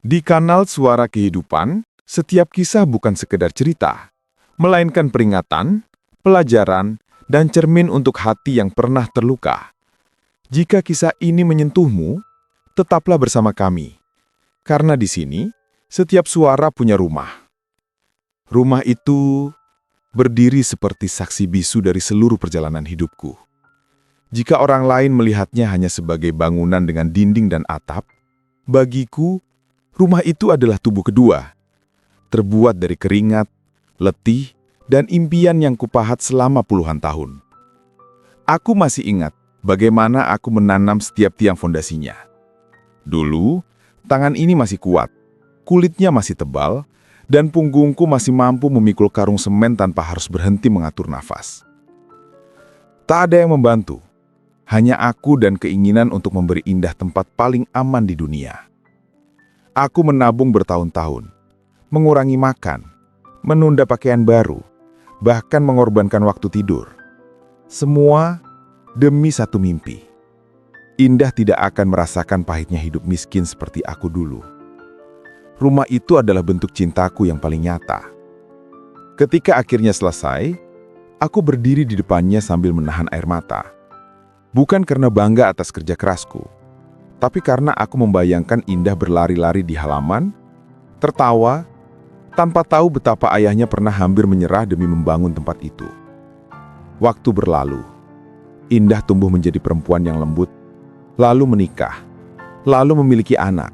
Di kanal Suara Kehidupan, setiap kisah bukan sekedar cerita, melainkan peringatan, pelajaran, dan cermin untuk hati yang pernah terluka. Jika kisah ini menyentuhmu, tetaplah bersama kami. Karena di sini, setiap suara punya rumah. Rumah itu berdiri seperti saksi bisu dari seluruh perjalanan hidupku. Jika orang lain melihatnya hanya sebagai bangunan dengan dinding dan atap, bagiku, rumah itu adalah tubuh kedua, terbuat dari keringat, letih, dan impian yang kupahat selama puluhan tahun. Aku masih ingat bagaimana aku menanam setiap tiang fondasinya. Dulu, tangan ini masih kuat, kulitnya masih tebal, dan punggungku masih mampu memikul karung semen tanpa harus berhenti mengatur nafas. Tak ada yang membantu, hanya aku dan keinginan untuk memberi indah tempat paling aman di dunia. Aku menabung bertahun-tahun, mengurangi makan, menunda pakaian baru, bahkan mengorbankan waktu tidur. Semua demi satu mimpi. Indah tidak akan merasakan pahitnya hidup miskin seperti aku dulu. Rumah itu adalah bentuk cintaku yang paling nyata. Ketika akhirnya selesai, aku berdiri di depannya sambil menahan air mata. Bukan karena bangga atas kerja kerasku, tapi karena aku membayangkan Indah berlari-lari di halaman, tertawa, tanpa tahu betapa ayahnya pernah hampir menyerah demi membangun tempat itu. Waktu berlalu, Indah tumbuh menjadi perempuan yang lembut, lalu menikah, lalu memiliki anak.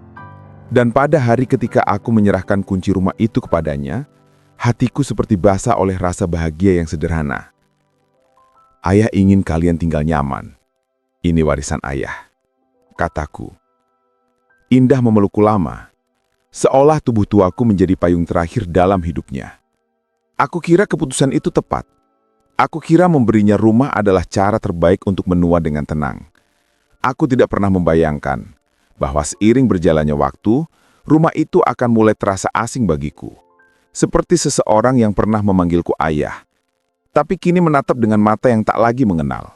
Dan pada hari ketika aku menyerahkan kunci rumah itu kepadanya, hatiku seperti basah oleh rasa bahagia yang sederhana. Ayah ingin kalian tinggal nyaman. Ini warisan ayah, kataku. Indah memelukku lama, seolah tubuh tuaku menjadi payung terakhir dalam hidupnya. Aku kira keputusan itu tepat. Aku kira memberinya rumah adalah cara terbaik untuk menua dengan tenang. Aku tidak pernah membayangkan bahwa seiring berjalannya waktu, rumah itu akan mulai terasa asing bagiku. Seperti seseorang yang pernah memanggilku ayah, tapi kini menatap dengan mata yang tak lagi mengenal.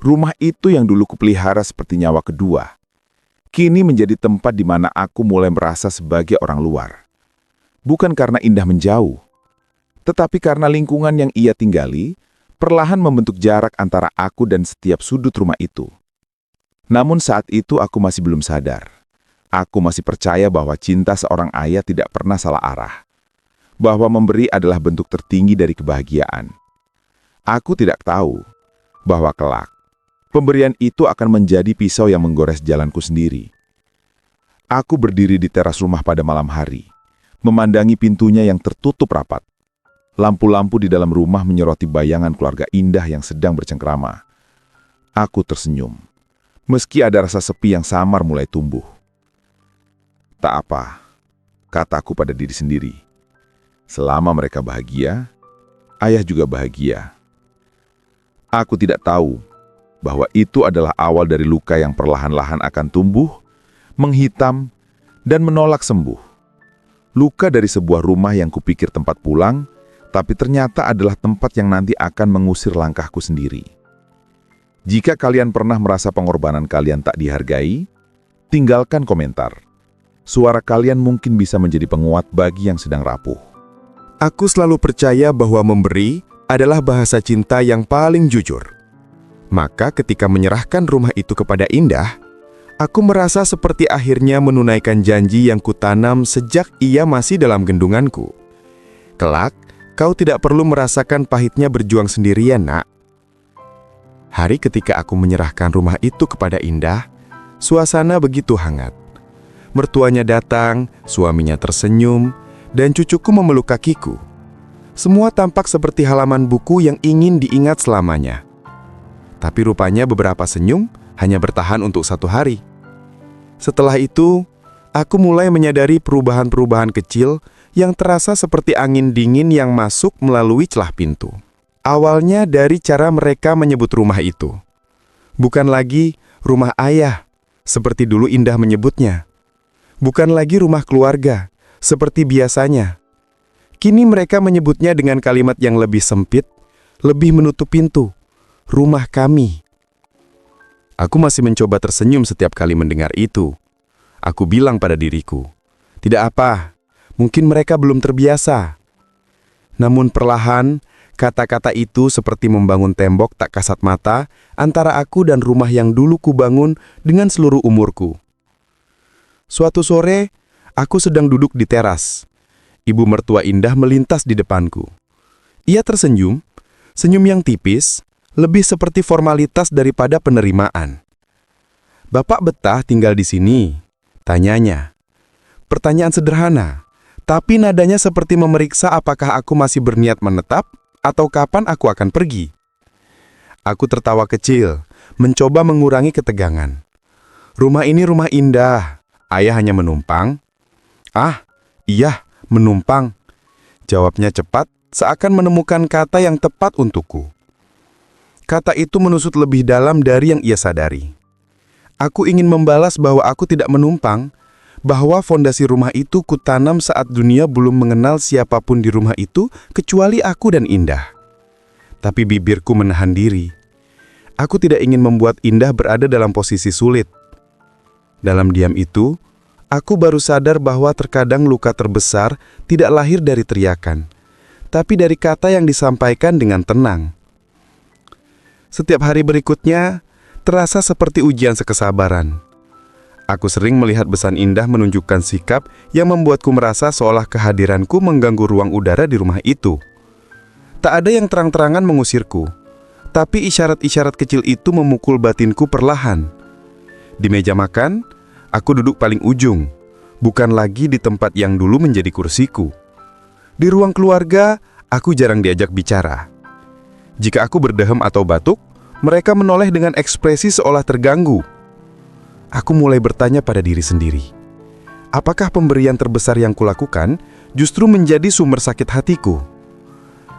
Rumah itu yang dulu kupelihara seperti nyawa kedua, kini menjadi tempat di mana aku mulai merasa sebagai orang luar. Bukan karena Indah menjauh, tetapi karena lingkungan yang ia tinggali, perlahan membentuk jarak antara aku dan setiap sudut rumah itu. Namun saat itu aku masih belum sadar. Aku masih percaya bahwa cinta seorang ayah tidak pernah salah arah. Bahwa memberi adalah bentuk tertinggi dari kebahagiaan. Aku tidak tahu bahwa kelak, pemberian itu akan menjadi pisau yang menggores jalanku sendiri. Aku berdiri di teras rumah pada malam hari, memandangi pintunya yang tertutup rapat. Lampu-lampu di dalam rumah menyoroti bayangan keluarga Indah yang sedang bercengkrama. Aku tersenyum. Meski ada rasa sepi yang samar mulai tumbuh. Tak apa, kataku pada diri sendiri. Selama mereka bahagia, ayah juga bahagia. Aku tidak tahu bahwa itu adalah awal dari luka yang perlahan-lahan akan tumbuh, menghitam, dan menolak sembuh. Luka dari sebuah rumah yang kupikir tempat pulang, tapi ternyata adalah tempat yang nanti akan mengusir langkahku sendiri. Jika kalian pernah merasa pengorbanan kalian tak dihargai, tinggalkan komentar. Suara kalian mungkin bisa menjadi penguat bagi yang sedang rapuh. Aku selalu percaya bahwa memberi adalah bahasa cinta yang paling jujur. Maka ketika menyerahkan rumah itu kepada Indah, aku merasa seperti akhirnya menunaikan janji yang kutanam sejak ia masih dalam gendunganku. Kelak, kau tidak perlu merasakan pahitnya berjuang sendirian, Nak. Hari ketika aku menyerahkan rumah itu kepada Indah, suasana begitu hangat. Mertuanya datang, suaminya tersenyum, dan cucuku memeluk kakiku. Semua tampak seperti halaman buku yang ingin diingat selamanya. Tapi rupanya beberapa senyum hanya bertahan untuk 1 hari. Setelah itu, aku mulai menyadari perubahan-perubahan kecil yang terasa seperti angin dingin yang masuk melalui celah pintu. Awalnya dari cara mereka menyebut rumah itu. Bukan lagi rumah ayah, seperti dulu Indah menyebutnya. Bukan lagi rumah keluarga, seperti biasanya. Kini mereka menyebutnya dengan kalimat yang lebih sempit, lebih menutup pintu. Rumah kami. Aku masih mencoba tersenyum setiap kali mendengar itu. Aku bilang pada diriku, Tidak apa, mungkin mereka belum terbiasa. Namun perlahan, kata-kata itu seperti membangun tembok tak kasat mata antara aku dan rumah yang dulu kubangun dengan seluruh umurku. Suatu sore, aku sedang duduk di teras. Ibu mertua Indah melintas di depanku. Ia tersenyum, senyum yang tipis, lebih seperti formalitas daripada penerimaan. "Bapak betah tinggal di sini?" tanyanya. Pertanyaan sederhana, tapi nadanya seperti memeriksa apakah aku masih berniat menetap atau kapan aku akan pergi. Aku tertawa kecil, mencoba mengurangi ketegangan. "Rumah ini rumah Indah. Ayah hanya menumpang." "Ah, iya, menumpang," jawabnya cepat, seakan menemukan kata yang tepat untukku. Kata itu menusuk lebih dalam dari yang ia sadari. Aku ingin membalas bahwa aku tidak menumpang, bahwa fondasi rumah itu kutanam saat dunia belum mengenal siapapun di rumah itu kecuali aku dan Indah. Tapi bibirku menahan diri. Aku tidak ingin membuat Indah berada dalam posisi sulit. Dalam diam itu, aku baru sadar bahwa terkadang luka terbesar tidak lahir dari teriakan, tapi dari kata yang disampaikan dengan tenang. Setiap hari berikutnya terasa seperti ujian kesabaran. Aku sering melihat besan Indah menunjukkan sikap yang membuatku merasa seolah kehadiranku mengganggu ruang udara di rumah itu. Tak ada yang terang-terangan mengusirku, tapi isyarat-isyarat kecil itu memukul batinku perlahan. Di meja makan, aku duduk paling ujung, bukan lagi di tempat yang dulu menjadi kursiku. Di ruang keluarga, aku jarang diajak bicara. Jika aku berdehem atau batuk, mereka menoleh dengan ekspresi seolah terganggu. Aku mulai bertanya pada diri sendiri, apakah pemberian terbesar yang kulakukan justru menjadi sumber sakit hatiku?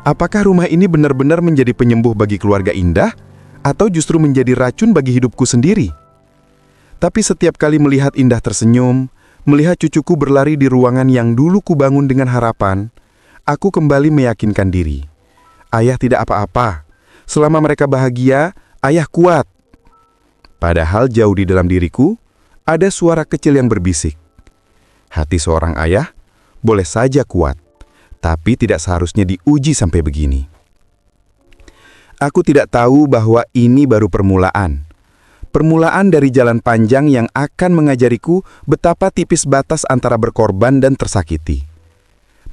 Apakah rumah ini benar-benar menjadi penyembuh bagi keluarga Indah, atau justru menjadi racun bagi hidupku sendiri? Tapi setiap kali melihat Indah tersenyum, melihat cucuku berlari di ruangan yang dulu kubangun dengan harapan, aku kembali meyakinkan diri. Ayah tidak apa-apa. Selama mereka bahagia, ayah kuat. Padahal jauh di dalam diriku, ada suara kecil yang berbisik. Hati seorang ayah boleh saja kuat, tapi tidak seharusnya diuji sampai begini. Aku tidak tahu bahwa ini baru permulaan. Permulaan dari jalan panjang yang akan mengajariku betapa tipis batas antara berkorban dan tersakiti.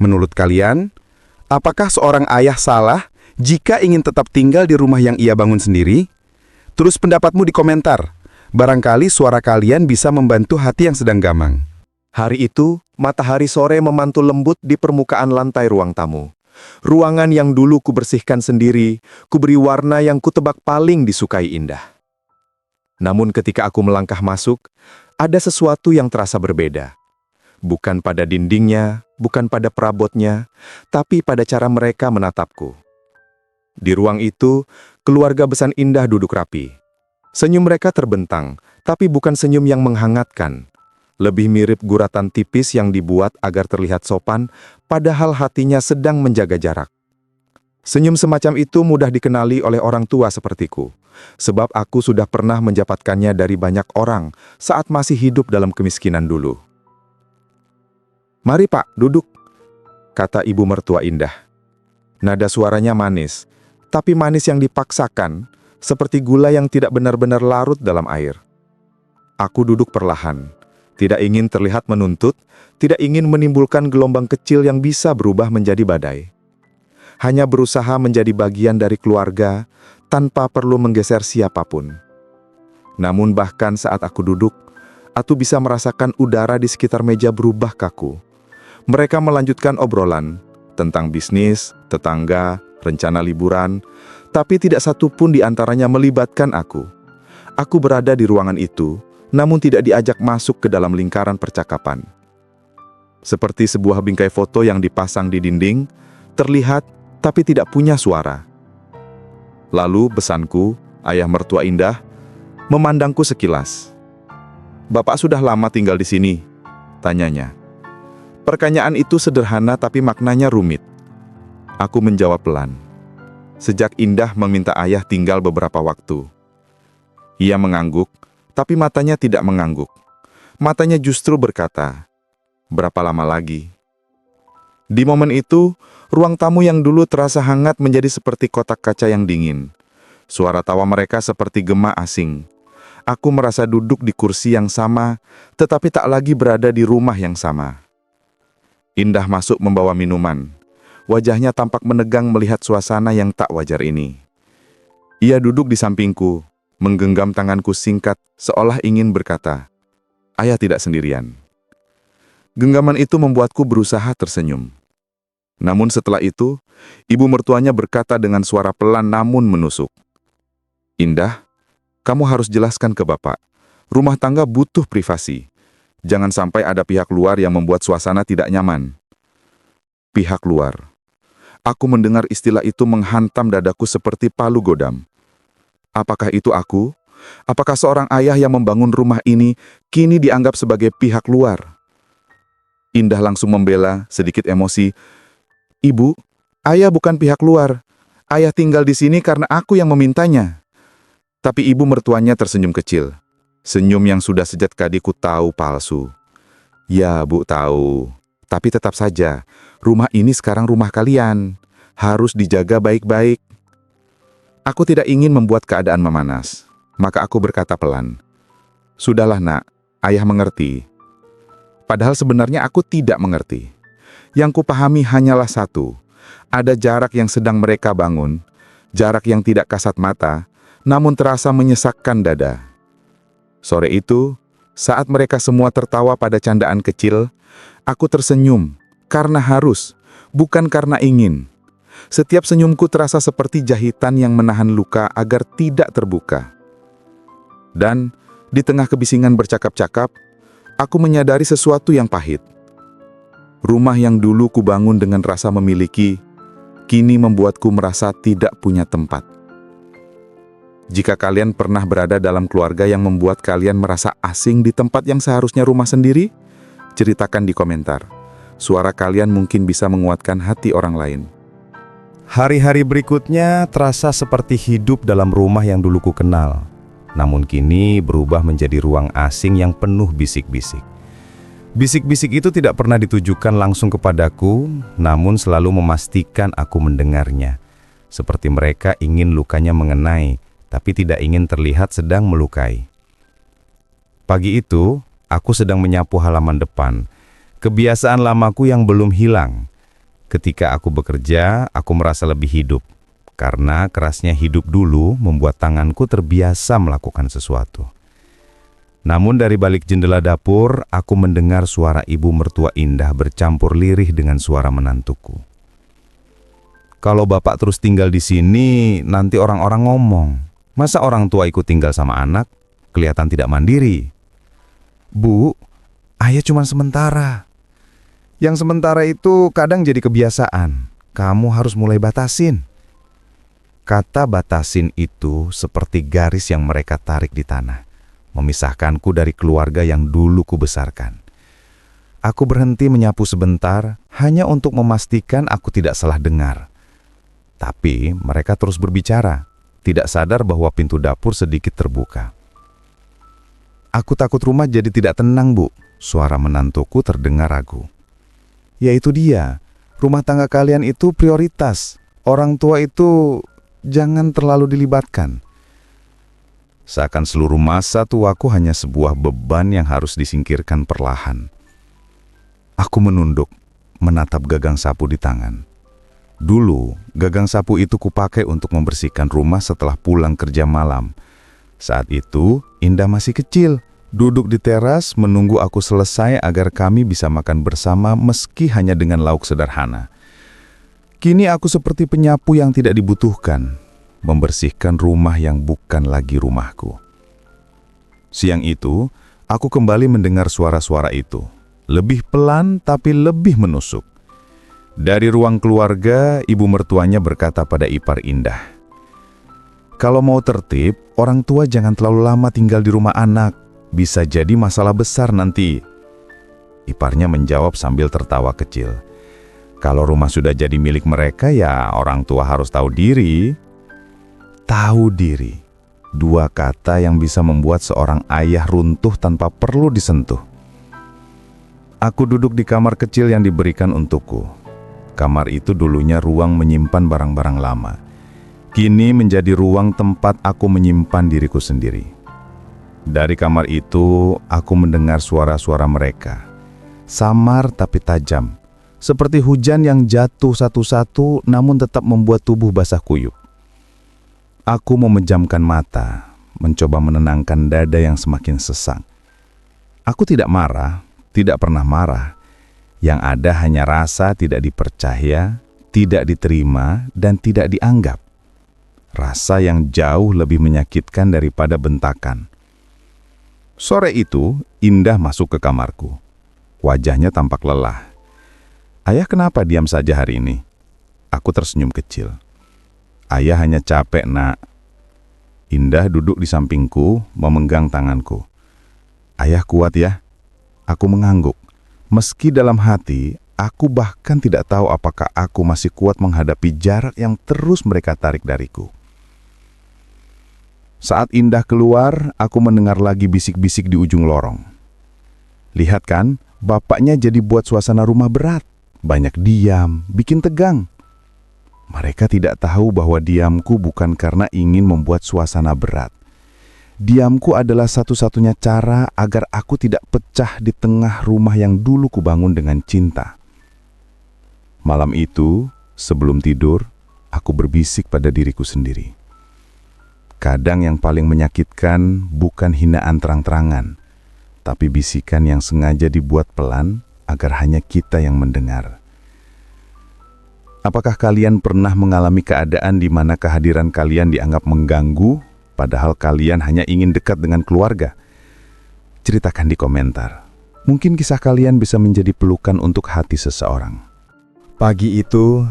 Menurut kalian, apakah seorang ayah salah jika ingin tetap tinggal di rumah yang ia bangun sendiri? Tulis pendapatmu di komentar. Barangkali suara kalian bisa membantu hati yang sedang gamang. Hari itu, matahari sore memantul lembut di permukaan lantai ruang tamu. Ruangan yang dulu kubersihkan sendiri, kuberi warna yang kutebak paling disukai Indah. Namun ketika aku melangkah masuk, ada sesuatu yang terasa berbeda. Bukan pada dindingnya, bukan pada perabotnya, tapi pada cara mereka menatapku. Di ruang itu, keluarga besan Indah duduk rapi. Senyum mereka terbentang, tapi bukan senyum yang menghangatkan. Lebih mirip guratan tipis yang dibuat agar terlihat sopan, padahal hatinya sedang menjaga jarak. Senyum semacam itu mudah dikenali oleh orang tua sepertiku, sebab aku sudah pernah mendapatkannya dari banyak orang saat masih hidup dalam kemiskinan dulu. "Mari Pak, duduk," kata ibu mertua Indah. Nada suaranya manis, tapi manis yang dipaksakan, seperti gula yang tidak benar-benar larut dalam air. Aku duduk perlahan, tidak ingin terlihat menuntut, tidak ingin menimbulkan gelombang kecil yang bisa berubah menjadi badai. Hanya berusaha menjadi bagian dari keluarga, tanpa perlu menggeser siapapun. Namun bahkan saat aku duduk, aku bisa merasakan udara di sekitar meja berubah kaku. Mereka melanjutkan obrolan tentang bisnis, tetangga, rencana liburan, tapi tidak satu pun di antaranya melibatkan aku. Aku berada di ruangan itu, namun tidak diajak masuk ke dalam lingkaran percakapan. Seperti sebuah bingkai foto yang dipasang di dinding, terlihat tapi tidak punya suara. Lalu besanku, ayah mertua Indah, memandangku sekilas. "Bapak sudah lama tinggal di sini?" tanyanya. Pertanyaan itu sederhana tapi maknanya rumit. Aku menjawab pelan. Sejak Indah meminta ayah tinggal beberapa waktu. Ia mengangguk, tapi matanya tidak mengangguk. Matanya justru berkata, Berapa lama lagi? Di momen itu, ruang tamu yang dulu terasa hangat menjadi seperti kotak kaca yang dingin. Suara tawa mereka seperti gema asing. Aku merasa duduk di kursi yang sama, tetapi tak lagi berada di rumah yang sama. Indah masuk membawa minuman. Wajahnya tampak menegang melihat suasana yang tak wajar ini. Ia duduk di sampingku, menggenggam tanganku singkat, seolah ingin berkata, "Ayah tidak sendirian." Genggaman itu membuatku berusaha tersenyum. Namun setelah itu, ibu mertuanya berkata dengan suara pelan namun menusuk, "Indah, kamu harus jelaskan ke Bapak. Rumah tangga butuh privasi. Jangan sampai ada pihak luar yang membuat suasana tidak nyaman." Pihak luar. Aku mendengar istilah itu menghantam dadaku seperti palu godam. Apakah itu aku? Apakah seorang ayah yang membangun rumah ini kini dianggap sebagai pihak luar? Indah langsung membela, sedikit emosi. "Ibu, ayah bukan pihak luar. Ayah tinggal di sini karena aku yang memintanya." Tapi ibu mertuanya tersenyum kecil. Senyum yang sudah sejak tadi ku tahu palsu. "Ya, Bu tahu. Tapi tetap saja, rumah ini sekarang rumah kalian. Harus dijaga baik-baik." Aku tidak ingin membuat keadaan memanas. Maka aku berkata pelan, "Sudahlah nak, ayah mengerti." Padahal sebenarnya aku tidak mengerti. Yang kupahami hanyalah satu. Ada jarak yang sedang mereka bangun. Jarak yang tidak kasat mata, namun terasa menyesakkan dada. Sore itu, saat mereka semua tertawa pada candaan kecil, aku tersenyum karena harus, bukan karena ingin. Setiap senyumku terasa seperti jahitan yang menahan luka agar tidak terbuka. Dan di tengah kebisingan bercakap-cakap, aku menyadari sesuatu yang pahit. Rumah yang dulu kubangun dengan rasa memiliki, kini membuatku merasa tidak punya tempat. Jika kalian pernah berada dalam keluarga yang membuat kalian merasa asing di tempat yang seharusnya rumah sendiri, ceritakan di komentar. Suara kalian mungkin bisa menguatkan hati orang lain. Hari-hari berikutnya terasa seperti hidup dalam rumah yang dulu ku kenal. Namun kini berubah menjadi ruang asing yang penuh bisik-bisik. Bisik-bisik itu tidak pernah ditujukan langsung kepadaku, namun selalu memastikan aku mendengarnya. Seperti mereka ingin lukanya mengenai, tapi tidak ingin terlihat sedang melukai. Pagi itu, aku sedang menyapu halaman depan. Kebiasaan lamaku yang belum hilang. Ketika aku bekerja, aku merasa lebih hidup. Karena kerasnya hidup dulu membuat tanganku terbiasa melakukan sesuatu. Namun dari balik jendela dapur, aku mendengar suara ibu mertua Indah bercampur lirih dengan suara menantuku. "Kalau Bapak terus tinggal di sini, nanti orang-orang ngomong, masa orang tua ikut tinggal sama anak? Kelihatan tidak mandiri." "Bu, ayah cuma sementara. Yang sementara itu kadang jadi kebiasaan. Kamu harus mulai batasin." Kata batasin itu seperti garis yang mereka tarik di tanah, memisahkanku dari keluarga yang dulu kubesarkan. Aku berhenti menyapu sebentar, hanya untuk memastikan aku tidak salah dengar. Tapi mereka terus berbicara, tidak sadar bahwa pintu dapur sedikit terbuka. "Aku takut rumah jadi tidak tenang, Bu." Suara menantuku terdengar ragu. "Ya itu dia, rumah tangga kalian itu prioritas. Orang tua itu jangan terlalu dilibatkan." Seakan seluruh masa tuaku hanya sebuah beban yang harus disingkirkan perlahan. Aku menunduk, menatap gagang sapu di tangan. Dulu, gagang sapu itu kupakai untuk membersihkan rumah setelah pulang kerja malam. Saat itu, Indah masih kecil, duduk di teras menunggu aku selesai agar kami bisa makan bersama meski hanya dengan lauk sederhana. Kini aku seperti penyapu yang tidak dibutuhkan, membersihkan rumah yang bukan lagi rumahku. Siang itu, aku kembali mendengar suara-suara itu. Lebih pelan tapi lebih menusuk. Dari ruang keluarga, ibu mertuanya berkata pada ipar Indah, "Kalau mau tertib, orang tua jangan terlalu lama tinggal di rumah anak. Bisa jadi masalah besar nanti." Iparnya menjawab sambil tertawa kecil. "Kalau rumah sudah jadi milik mereka, ya orang tua harus tahu diri." Tahu diri. Dua kata yang bisa membuat seorang ayah runtuh tanpa perlu disentuh. Aku duduk di kamar kecil yang diberikan untukku. Kamar itu dulunya ruang menyimpan barang-barang lama. Kini menjadi ruang tempat aku menyimpan diriku sendiri. Dari kamar itu, aku mendengar suara-suara mereka. Samar tapi tajam, seperti hujan yang jatuh satu-satu namun tetap membuat tubuh basah kuyup. Aku memejamkan mata, mencoba menenangkan dada yang semakin sesak. Aku tidak marah, tidak pernah marah. Yang ada hanya rasa tidak dipercaya, tidak diterima, dan tidak dianggap. Rasa yang jauh lebih menyakitkan daripada bentakan. Sore itu, Indah masuk ke kamarku. Wajahnya tampak lelah. Ayah, kenapa diam saja hari ini? Aku tersenyum kecil. Ayah hanya capek, Nak. Indah duduk di sampingku, memegang tanganku. Ayah kuat ya? Aku mengangguk. Meski dalam hati, aku bahkan tidak tahu apakah aku masih kuat menghadapi jarak yang terus mereka tarik dariku. Saat Indah keluar, aku mendengar lagi bisik-bisik di ujung lorong. Lihat kan, bapaknya jadi buat suasana rumah berat. Banyak diam, bikin tegang. Mereka tidak tahu bahwa diamku bukan karena ingin membuat suasana berat. Diamku adalah satu-satunya cara agar aku tidak pecah di tengah rumah yang dulu kubangun dengan cinta. Malam itu, sebelum tidur, aku berbisik pada diriku sendiri. Kadang yang paling menyakitkan bukan hinaan terang-terangan, tapi bisikan yang sengaja dibuat pelan agar hanya kita yang mendengar. Apakah kalian pernah mengalami keadaan di mana kehadiran kalian dianggap mengganggu, padahal kalian hanya ingin dekat dengan keluarga? Ceritakan di komentar. Mungkin kisah kalian bisa menjadi pelukan untuk hati seseorang. Pagi itu,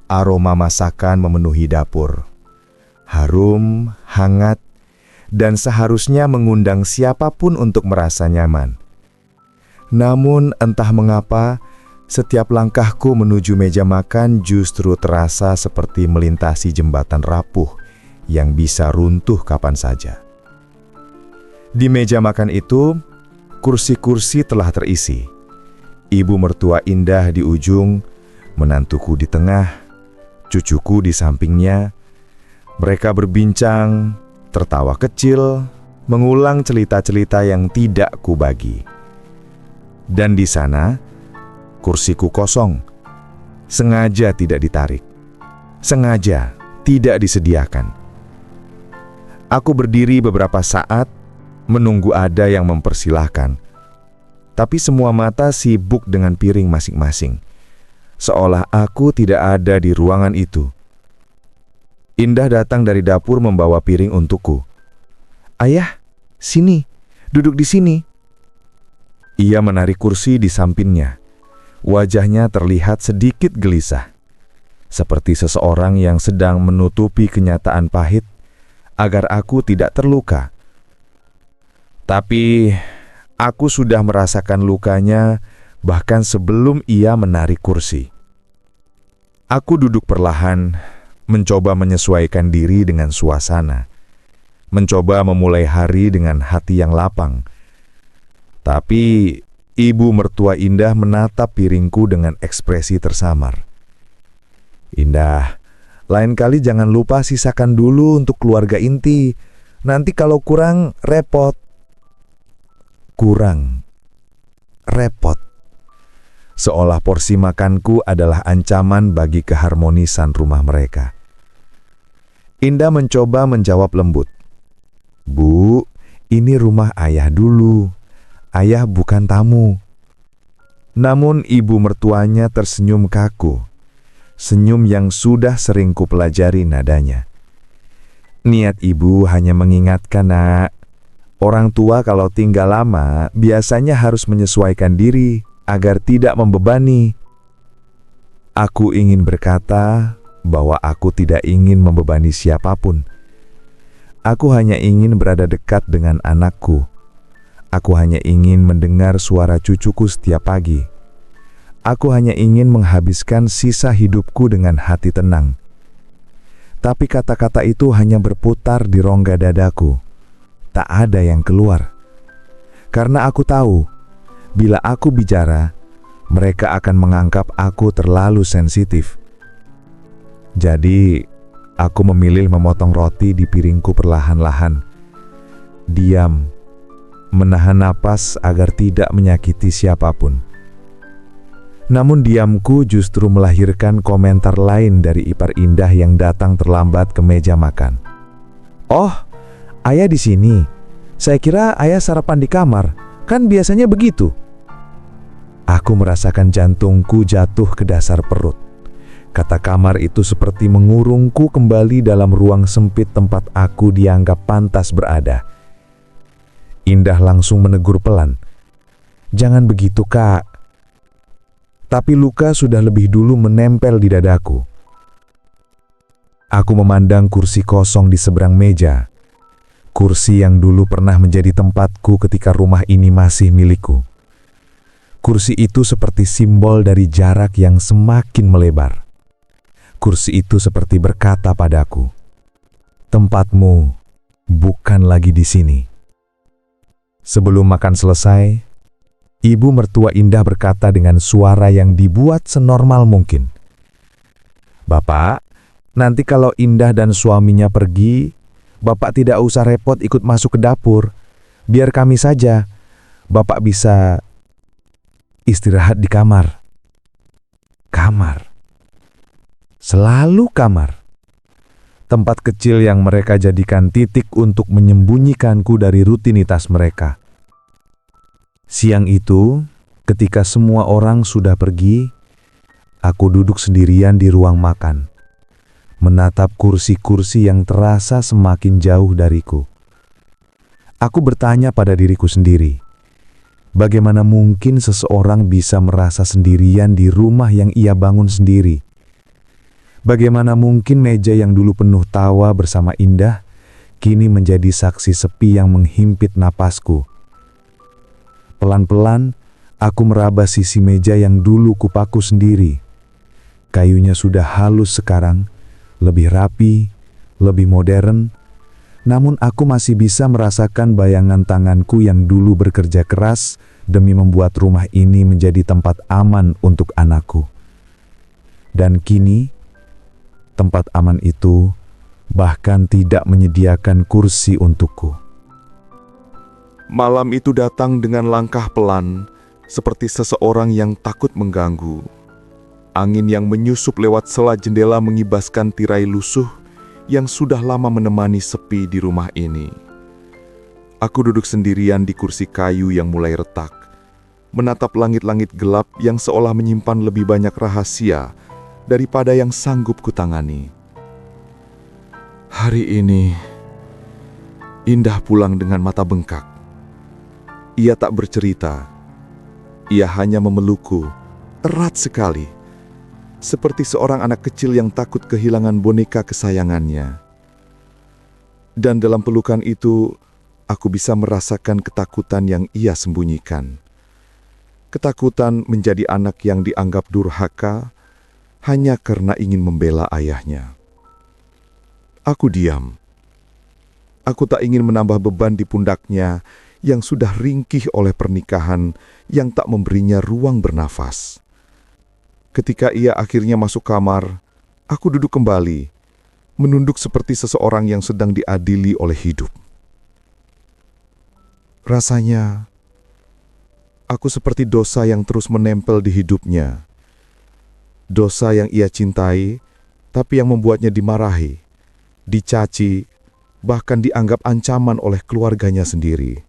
aroma masakan memenuhi dapur. Harum, hangat, dan seharusnya mengundang siapapun untuk merasa nyaman. Namun entah mengapa, setiap langkahku menuju meja makan justru terasa seperti melintasi jembatan rapuh yang bisa runtuh kapan saja. Di meja makan itu, kursi-kursi telah terisi. Ibu mertua Indah di ujung, menantuku di tengah, cucuku di sampingnya. Mereka berbincang, tertawa kecil, mengulang cerita-cerita yang tidak kubagi. Dan di sana, kursiku kosong, sengaja tidak ditarik, sengaja tidak disediakan. Aku berdiri beberapa saat, menunggu ada yang mempersilahkan. Tapi semua mata sibuk dengan piring masing-masing, seolah aku tidak ada di ruangan itu. Indah datang dari dapur membawa piring untukku. Ayah, sini, duduk di sini. Ia menarik kursi di sampingnya. Wajahnya terlihat sedikit gelisah, seperti seseorang yang sedang menutupi kenyataan pahit agar aku tidak terluka. Tapi aku sudah merasakan lukanya bahkan sebelum ia menarik kursi. Aku duduk perlahan, mencoba menyesuaikan diri dengan suasana, mencoba memulai hari dengan hati yang lapang. Tapi ibu mertua Indah menatap piringku dengan ekspresi tersamar. Indah, lain kali jangan lupa sisakan dulu untuk keluarga inti. Nanti kalau kurang, repot. Kurang, repot. Seolah porsi makanku adalah ancaman bagi keharmonisan rumah mereka. Indah mencoba menjawab lembut. Bu, ini rumah ayah dulu. Ayah bukan tamu. Namun ibu mertuanya tersenyum kaku. Senyum yang sudah sering kupelajari nadanya. Niat ibu hanya mengingatkan, Nak. Orang tua kalau tinggal lama biasanya harus menyesuaikan diri agar tidak membebani. Aku ingin berkata bahwa aku tidak ingin membebani siapapun. Aku hanya ingin berada dekat dengan anakku. Aku hanya ingin mendengar suara cucuku setiap pagi. Aku hanya ingin menghabiskan sisa hidupku dengan hati tenang. Tapi kata-kata itu hanya berputar di rongga dadaku. Tak ada yang keluar. Karena aku tahu, Bila aku bicara, mereka akan menganggap aku terlalu sensitif. Jadi, aku memilih memotong roti di piringku perlahan-lahan. Diam, menahan napas agar tidak menyakiti siapapun. Namun diamku justru melahirkan komentar lain dari ipar Indah yang datang terlambat ke meja makan. "Oh, ayah di sini. Saya kira ayah sarapan di kamar. Kan biasanya begitu." Aku merasakan jantungku jatuh ke dasar perut. Kata kamar itu seperti mengurungku kembali dalam ruang sempit tempat aku dianggap pantas berada. Indah langsung menegur pelan. "Jangan begitu, Kak." Tapi luka sudah lebih dulu menempel di dadaku. Aku memandang kursi kosong di seberang meja. Kursi yang dulu pernah menjadi tempatku ketika rumah ini masih milikku. Kursi itu seperti simbol dari jarak yang semakin melebar. Kursi itu seperti berkata padaku, "Tempatmu bukan lagi di sini." Sebelum makan selesai, Ibu mertua Indah berkata dengan suara yang dibuat senormal mungkin, "Bapak, nanti kalau Indah dan suaminya pergi, Bapak tidak usah repot ikut masuk ke dapur. Biar kami saja. Bapak bisa istirahat di kamar." Kamar. Selalu kamar. Tempat kecil yang mereka jadikan titik untuk menyembunyikanku dari rutinitas mereka. Siang itu, ketika semua orang sudah pergi, aku duduk sendirian di ruang makan, menatap kursi-kursi yang terasa semakin jauh dariku. Aku bertanya pada diriku sendiri, bagaimana mungkin seseorang bisa merasa sendirian di rumah yang ia bangun sendiri? Bagaimana mungkin meja yang dulu penuh tawa bersama Indah, kini menjadi saksi sepi yang menghimpit napasku? Pelan-pelan, aku meraba sisi meja yang dulu kupaku sendiri. Kayunya sudah halus sekarang, lebih rapi, lebih modern, namun aku masih bisa merasakan bayangan tanganku yang dulu bekerja keras demi membuat rumah ini menjadi tempat aman untuk anakku. Dan kini, tempat aman itu bahkan tidak menyediakan kursi untukku. Malam itu datang dengan langkah pelan, seperti seseorang yang takut mengganggu. Angin yang menyusup lewat sela jendela mengibaskan tirai lusuh yang sudah lama menemani sepi di rumah ini. Aku duduk sendirian di kursi kayu yang mulai retak, menatap langit-langit gelap yang seolah menyimpan lebih banyak rahasia daripada yang sanggup kutangani. Hari ini, Indah pulang dengan mata bengkak. Ia tak bercerita. Ia hanya memelukku, erat sekali, seperti seorang anak kecil yang takut kehilangan boneka kesayangannya. Dan dalam pelukan itu, aku bisa merasakan ketakutan yang ia sembunyikan. Ketakutan menjadi anak yang dianggap durhaka hanya karena ingin membela ayahnya. Aku diam. Aku tak ingin menambah beban di pundaknya yang sudah ringkih oleh pernikahan yang tak memberinya ruang bernafas. Ketika ia akhirnya masuk kamar, aku duduk kembali, menunduk seperti seseorang yang sedang diadili oleh hidup. Rasanya, aku seperti dosa yang terus menempel di hidupnya. Dosa yang ia cintai, tapi yang membuatnya dimarahi, dicaci, bahkan dianggap ancaman oleh keluarganya sendiri.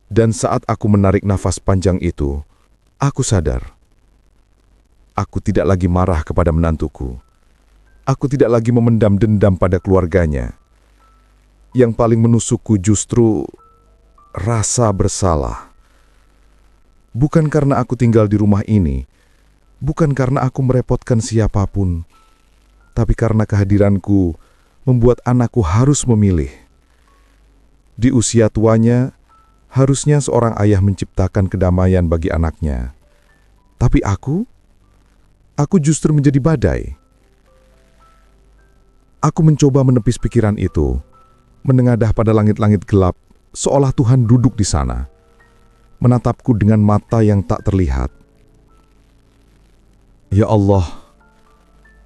Dan saat aku menarik nafas panjang itu, aku sadar. Aku tidak lagi marah kepada menantuku. Aku tidak lagi memendam dendam pada keluarganya. Yang paling menusukku justru rasa bersalah. Bukan karena aku tinggal di rumah ini, bukan karena aku merepotkan siapapun, tapi karena kehadiranku membuat anakku harus memilih. Di usia tuanya, harusnya seorang ayah menciptakan kedamaian bagi anaknya. Tapi aku justru menjadi badai. Aku mencoba menepis pikiran itu, menengadah pada langit-langit gelap, seolah Tuhan duduk di sana. menatapku dengan mata yang tak terlihat. Ya Allah,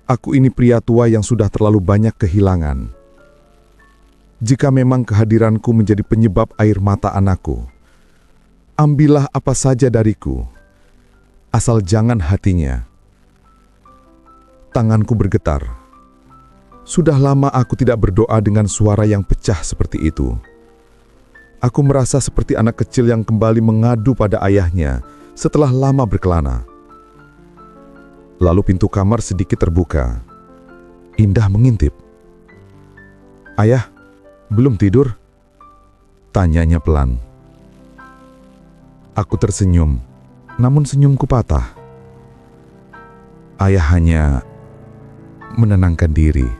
aku ini pria tua yang sudah terlalu banyak kehilangan. Jika memang kehadiranku menjadi penyebab air mata anakku, ambillah apa saja dariku, asal jangan hatinya. Tanganku bergetar. Sudah lama aku tidak berdoa dengan suara yang pecah seperti itu. Aku merasa seperti anak kecil yang kembali mengadu pada ayahnya setelah lama berkelana. Lalu pintu kamar sedikit terbuka. Indah mengintip. "Ayah, belum tidur?" tanyanya pelan. Aku tersenyum, namun senyumku patah. Ayah hanya menenangkan diri.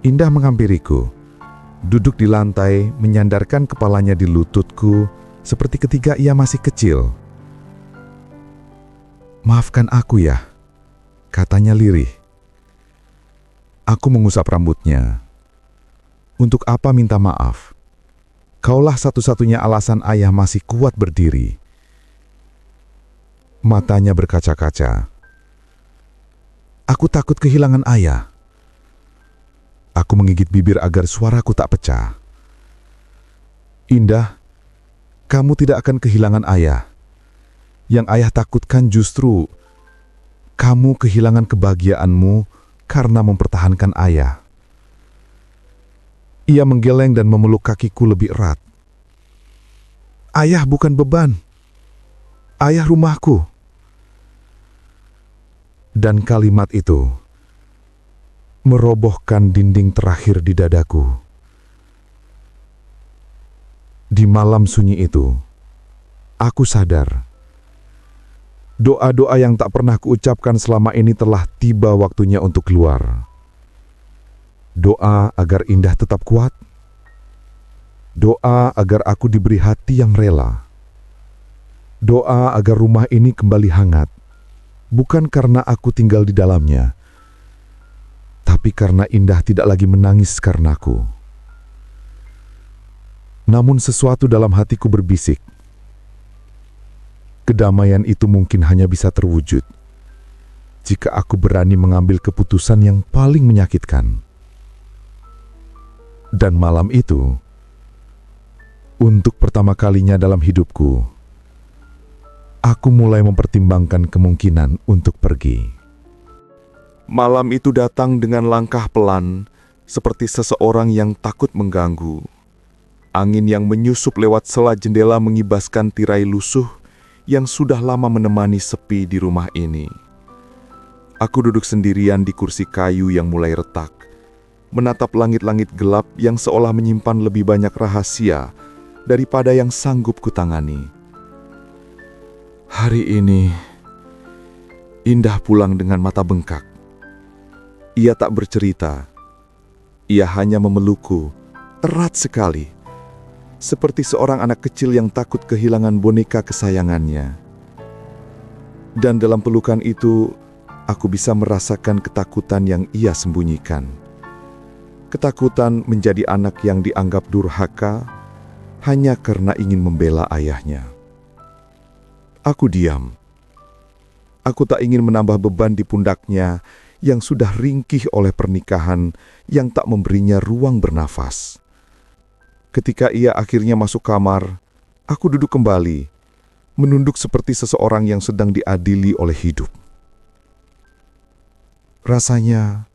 Indah menghampiriku, duduk di lantai, menyandarkan kepalanya di lututku seperti ketika ia masih kecil. "Maafkan aku ya," katanya lirih. Aku mengusap rambutnya. "Untuk apa minta maaf? Kaulah satu-satunya alasan ayah masih kuat berdiri." Matanya berkaca-kaca. "Aku takut kehilangan ayah." Aku menggigit bibir agar suaraku tak pecah. "Indah, kamu tidak akan kehilangan ayah. Yang ayah takutkan justru kamu kehilangan kebahagiaanmu karena mempertahankan ayah." Ia menggeleng dan memeluk kakiku lebih erat. "Ayah bukan beban. Ayah rumahku." Dan kalimat itu merobohkan dinding terakhir di dadaku. Di malam sunyi itu, aku sadar. Doa-doa yang tak pernah kuucapkan selama ini telah tiba waktunya untuk keluar. Doa agar Indah tetap kuat. Doa agar aku diberi hati yang rela. Doa agar rumah ini kembali hangat. Bukan karena aku tinggal di dalamnya, tapi karena Indah tidak lagi menangis karenaku. Namun sesuatu dalam hatiku berbisik, kedamaian itu mungkin hanya bisa terwujud jika aku berani mengambil keputusan yang paling menyakitkan. Dan malam itu, untuk pertama kalinya dalam hidupku, aku mulai mempertimbangkan kemungkinan untuk pergi. Malam itu datang dengan langkah pelan, seperti seseorang yang takut mengganggu. Angin yang menyusup lewat sela jendela mengibaskan tirai lusuh yang sudah lama menemani sepi di rumah ini. Aku duduk sendirian di kursi kayu yang mulai retak, menatap langit-langit gelap yang seolah menyimpan lebih banyak rahasia daripada yang sanggup kutangani. Hari ini, Indah pulang dengan mata bengkak. Ia tak bercerita. Ia hanya memelukku, erat sekali, seperti seorang anak kecil yang takut kehilangan boneka kesayangannya. Dan dalam pelukan itu, aku bisa merasakan ketakutan yang ia sembunyikan. Ketakutan menjadi anak yang dianggap durhaka hanya karena ingin membela ayahnya. Aku diam. Aku tak ingin menambah beban di pundaknya yang sudah ringkih oleh pernikahan yang tak memberinya ruang bernafas. Ketika ia akhirnya masuk kamar, aku duduk kembali, menunduk seperti seseorang yang sedang diadili oleh hidup. Rasanya,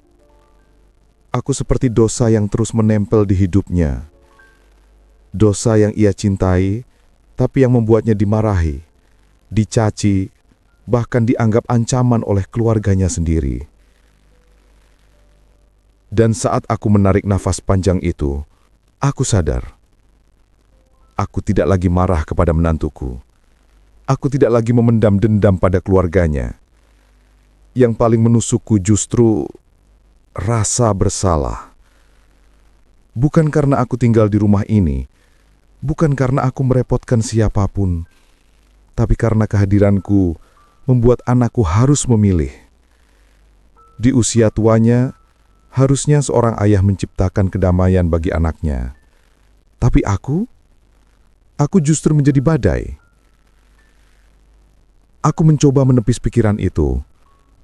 aku seperti dosa yang terus menempel di hidupnya. Dosa yang ia cintai, tapi yang membuatnya dimarahi, dicaci, bahkan dianggap ancaman oleh keluarganya sendiri. Dan saat aku menarik nafas panjang itu, aku sadar. Aku tidak lagi marah kepada menantuku. Aku tidak lagi memendam dendam pada keluarganya. Yang paling menusukku justru rasa bersalah. Bukan karena aku tinggal di rumah ini, bukan karena aku merepotkan siapapun, tapi karena kehadiranku membuat anakku harus memilih. Di usia tuanya, harusnya seorang ayah menciptakan kedamaian bagi anaknya. Tapi aku aku justru menjadi badai. Aku mencoba menepis pikiran itu,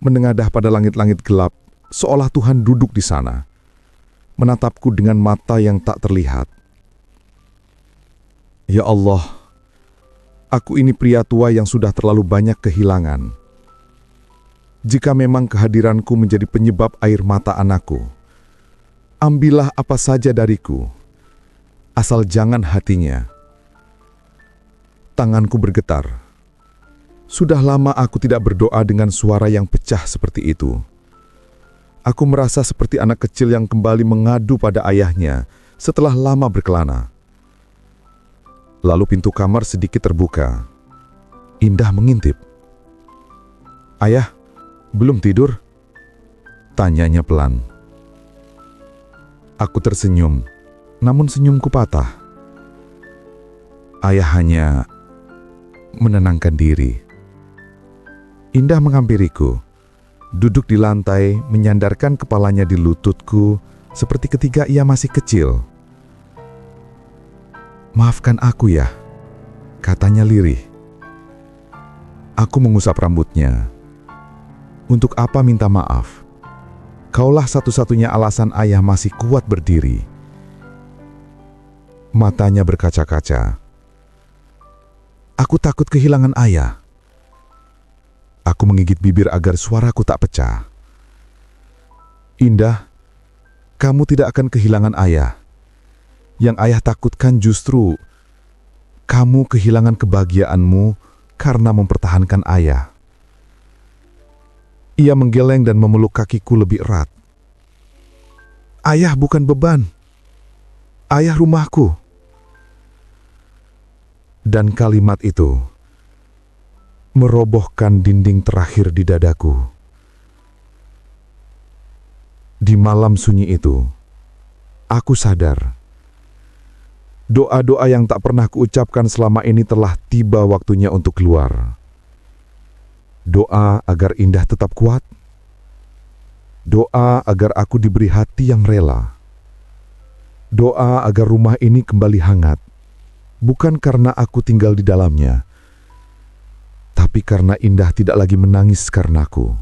menengadah pada langit-langit gelap, seolah Tuhan duduk di sana, menatapku dengan mata yang tak terlihat. Ya Allah, aku ini pria tua yang sudah terlalu banyak kehilangan. Jika memang kehadiranku menjadi penyebab air mata anakku, ambillah apa saja dariku, asal jangan hatinya. Tanganku bergetar. Sudah lama aku tidak berdoa dengan suara yang pecah seperti itu. Aku merasa seperti anak kecil yang kembali mengadu pada ayahnya setelah lama berkelana. Lalu pintu kamar sedikit terbuka. Indah mengintip. "Ayah, belum tidur?" tanyanya pelan. Aku tersenyum, namun senyumku patah. Ayah hanya menenangkan diri. Indah menghampiriku, duduk di lantai, menyandarkan kepalanya di lututku seperti ketika ia masih kecil. "Maafkan aku ya," katanya lirih. Aku mengusap rambutnya. "Untuk apa minta maaf? Kaulah satu-satunya alasan ayah masih kuat berdiri." Matanya berkaca-kaca. "Aku takut kehilangan ayah." Aku menggigit bibir agar suaraku tak pecah. "Indah, kamu tidak akan kehilangan ayah. Yang ayah takutkan justru kamu kehilangan kebahagiaanmu karena mempertahankan ayah." Ia menggeleng dan memeluk kakiku lebih erat. "Ayah bukan beban. Ayah rumahku." Dan kalimat itu merobohkan dinding terakhir di dadaku. Di malam sunyi itu, aku sadar. Doa-doa yang tak pernah kuucapkan selama ini telah tiba waktunya untuk keluar. Doa agar Indah tetap kuat. Doa agar aku diberi hati yang rela. Doa agar rumah ini kembali hangat. Bukan karena aku tinggal di dalamnya, tapi karena Indah tidak lagi menangis karenaku.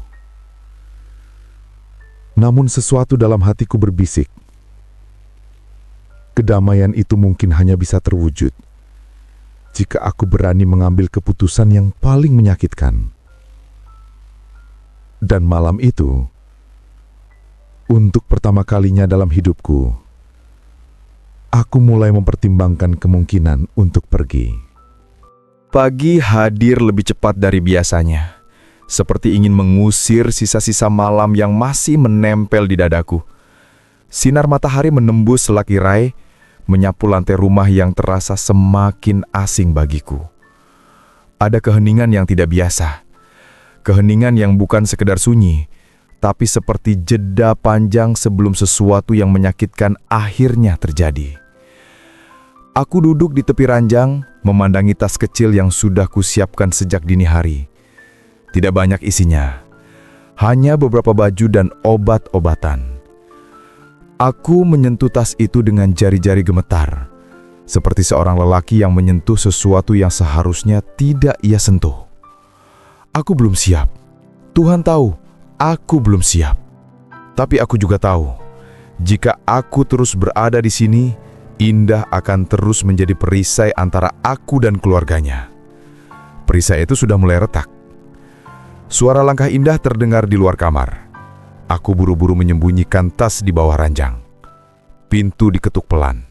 Namun sesuatu dalam hatiku berbisik, kedamaian itu mungkin hanya bisa terwujud jika aku berani mengambil keputusan yang paling menyakitkan. Dan malam itu, untuk pertama kalinya dalam hidupku, aku mulai mempertimbangkan kemungkinan untuk pergi. Pagi hadir lebih cepat dari biasanya, seperti ingin mengusir sisa-sisa malam yang masih menempel di dadaku. Sinar matahari menembus selak-irai, menyapu lantai rumah yang terasa semakin asing bagiku. Ada keheningan yang tidak biasa, keheningan yang bukan sekedar sunyi, tapi seperti jeda panjang sebelum sesuatu yang menyakitkan akhirnya terjadi. Aku duduk di tepi ranjang, memandangi tas kecil yang sudah kusiapkan sejak dini hari. Tidak banyak isinya, hanya beberapa baju dan obat-obatan. Aku menyentuh tas itu dengan jari-jari gemetar, seperti seorang lelaki yang menyentuh sesuatu yang seharusnya tidak ia sentuh. Aku belum siap. Tuhan tahu, aku belum siap. Tapi aku juga tahu, jika aku terus berada di sini, Indah akan terus menjadi perisai antara aku dan keluarganya. Perisai itu sudah mulai retak. Suara langkah Indah terdengar di luar kamar. Aku buru-buru menyembunyikan tas di bawah ranjang. Pintu diketuk pelan.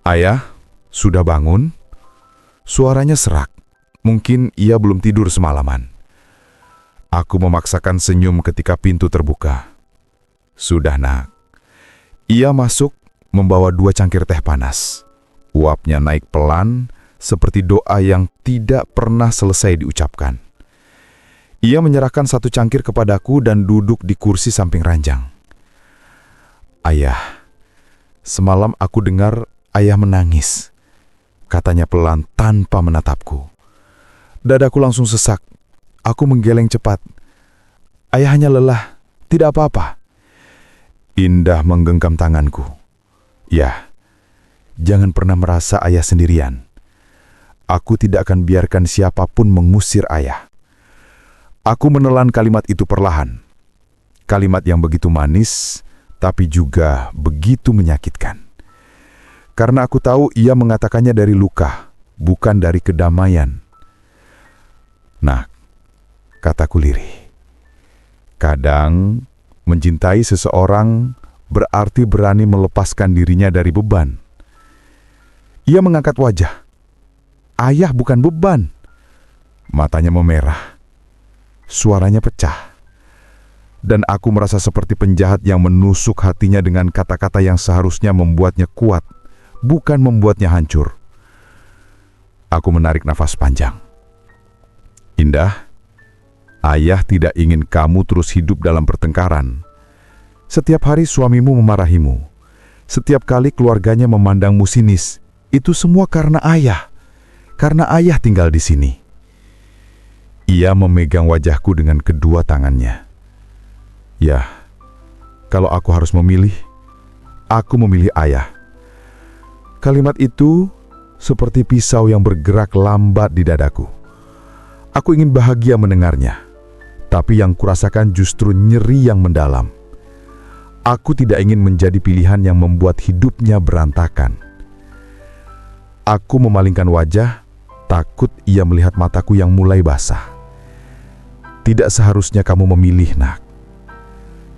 "Ayah, sudah bangun?" Suaranya serak. Mungkin ia belum tidur semalaman. Aku memaksakan senyum ketika pintu terbuka. "Sudah, Nak." Ia masuk membawa 2 cangkir teh panas. Uapnya naik pelan, seperti doa yang tidak pernah selesai diucapkan. Ia menyerahkan 1 cangkir kepadaku dan duduk di kursi samping ranjang. "Ayah, semalam aku dengar ayah menangis," katanya pelan tanpa menatapku. Dadaku langsung sesak. Aku menggeleng cepat. "Ayah hanya lelah, tidak apa-apa." Indah menggenggam tanganku. "Ya, jangan pernah merasa ayah sendirian. Aku tidak akan biarkan siapapun mengusir ayah. Aku menelan kalimat itu perlahan. Kalimat yang begitu manis, tapi juga begitu menyakitkan. Karena aku tahu ia mengatakannya dari luka, bukan dari kedamaian. Nah, kataku lirih. Kadang, mencintai seseorang berarti berani melepaskan dirinya dari beban. Ia mengangkat wajah. Ayah bukan beban. Matanya memerah. Suaranya pecah. Dan aku merasa seperti penjahat yang menusuk hatinya dengan kata-kata yang seharusnya membuatnya kuat, bukan membuatnya hancur. Aku menarik nafas panjang. Indah, ayah tidak ingin kamu terus hidup dalam pertengkaran. Setiap hari suamimu memarahimu. Setiap kali keluarganya memandangmu sinis. Itu semua karena ayah. Karena ayah tinggal di sini. Ia memegang wajahku dengan kedua tangannya. Ya, kalau aku harus memilih, aku memilih ayah. Kalimat itu seperti pisau yang bergerak lambat di dadaku. Aku ingin bahagia mendengarnya, tapi yang kurasakan justru nyeri yang mendalam. Aku tidak ingin menjadi pilihan yang membuat hidupnya berantakan. Aku memalingkan wajah, takut ia melihat mataku yang mulai basah. Tidak seharusnya kamu memilih, nak.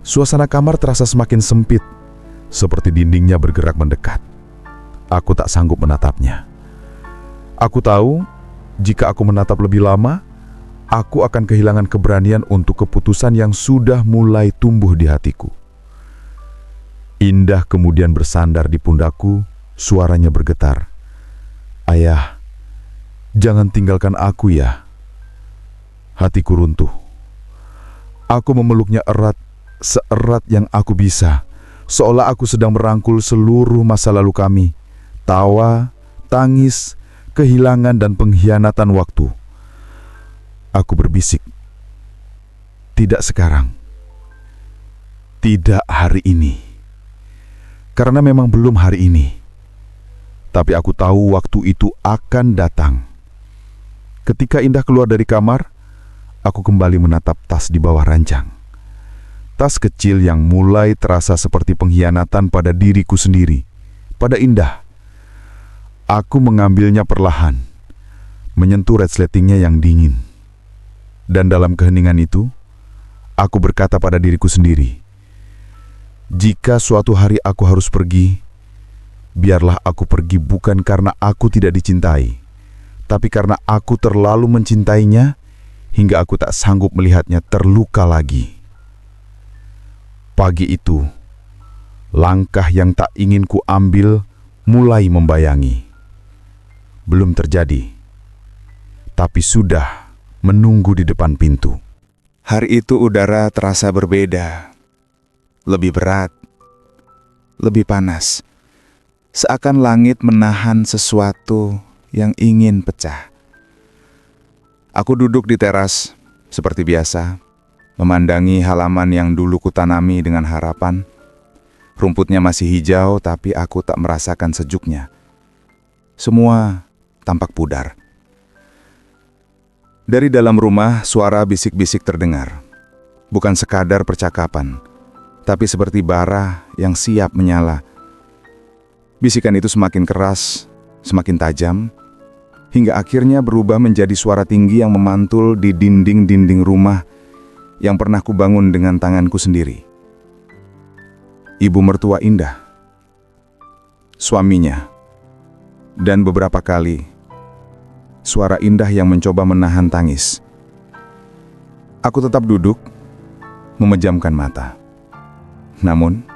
Suasana kamar terasa semakin sempit, seperti dindingnya bergerak mendekat. Aku tak sanggup menatapnya. Aku tahu, jika aku menatap lebih lama, aku akan kehilangan keberanian untuk keputusan yang sudah mulai tumbuh di hatiku. Indah kemudian bersandar di pundakku, suaranya bergetar. Ayah, jangan tinggalkan aku ya. Hatiku runtuh. Aku memeluknya erat, seerat yang aku bisa, seolah aku sedang merangkul seluruh masa lalu kami. Tawa, tangis, kehilangan dan pengkhianatan waktu. Aku berbisik. Tidak sekarang. Tidak hari ini. Karena memang belum hari ini. Tapi aku tahu waktu itu akan datang. Ketika Indah keluar dari kamar, aku kembali menatap tas di bawah ranjang. Tas kecil yang mulai terasa seperti pengkhianatan pada diriku sendiri, pada Indah. Aku mengambilnya perlahan, menyentuh resletingnya yang dingin. Dan dalam keheningan itu, aku berkata pada diriku sendiri, jika suatu hari aku harus pergi, biarlah aku pergi bukan karena aku tidak dicintai, tapi karena aku terlalu mencintainya hingga aku tak sanggup melihatnya terluka lagi. Pagi itu, langkah yang tak ingin ku ambil mulai membayangi. Belum terjadi, tapi sudah menunggu di depan pintu. Hari itu udara terasa berbeda, lebih berat, lebih panas. Seakan langit menahan sesuatu yang ingin pecah. Aku duduk di teras, seperti biasa, memandangi halaman yang dulu kutanami dengan harapan. Rumputnya masih hijau, tapi aku tak merasakan sejuknya. Semua tampak pudar. Dari dalam rumah, suara bisik-bisik terdengar. Bukan sekadar percakapan, tapi seperti bara yang siap menyala. Bisikan itu semakin keras, semakin tajam, hingga akhirnya berubah menjadi suara tinggi yang memantul di dinding-dinding rumah yang pernah kubangun dengan tanganku sendiri. Ibu mertua Indah, suaminya, dan beberapa kali suara Indah yang mencoba menahan tangis. Aku tetap duduk, memejamkan mata. Namun,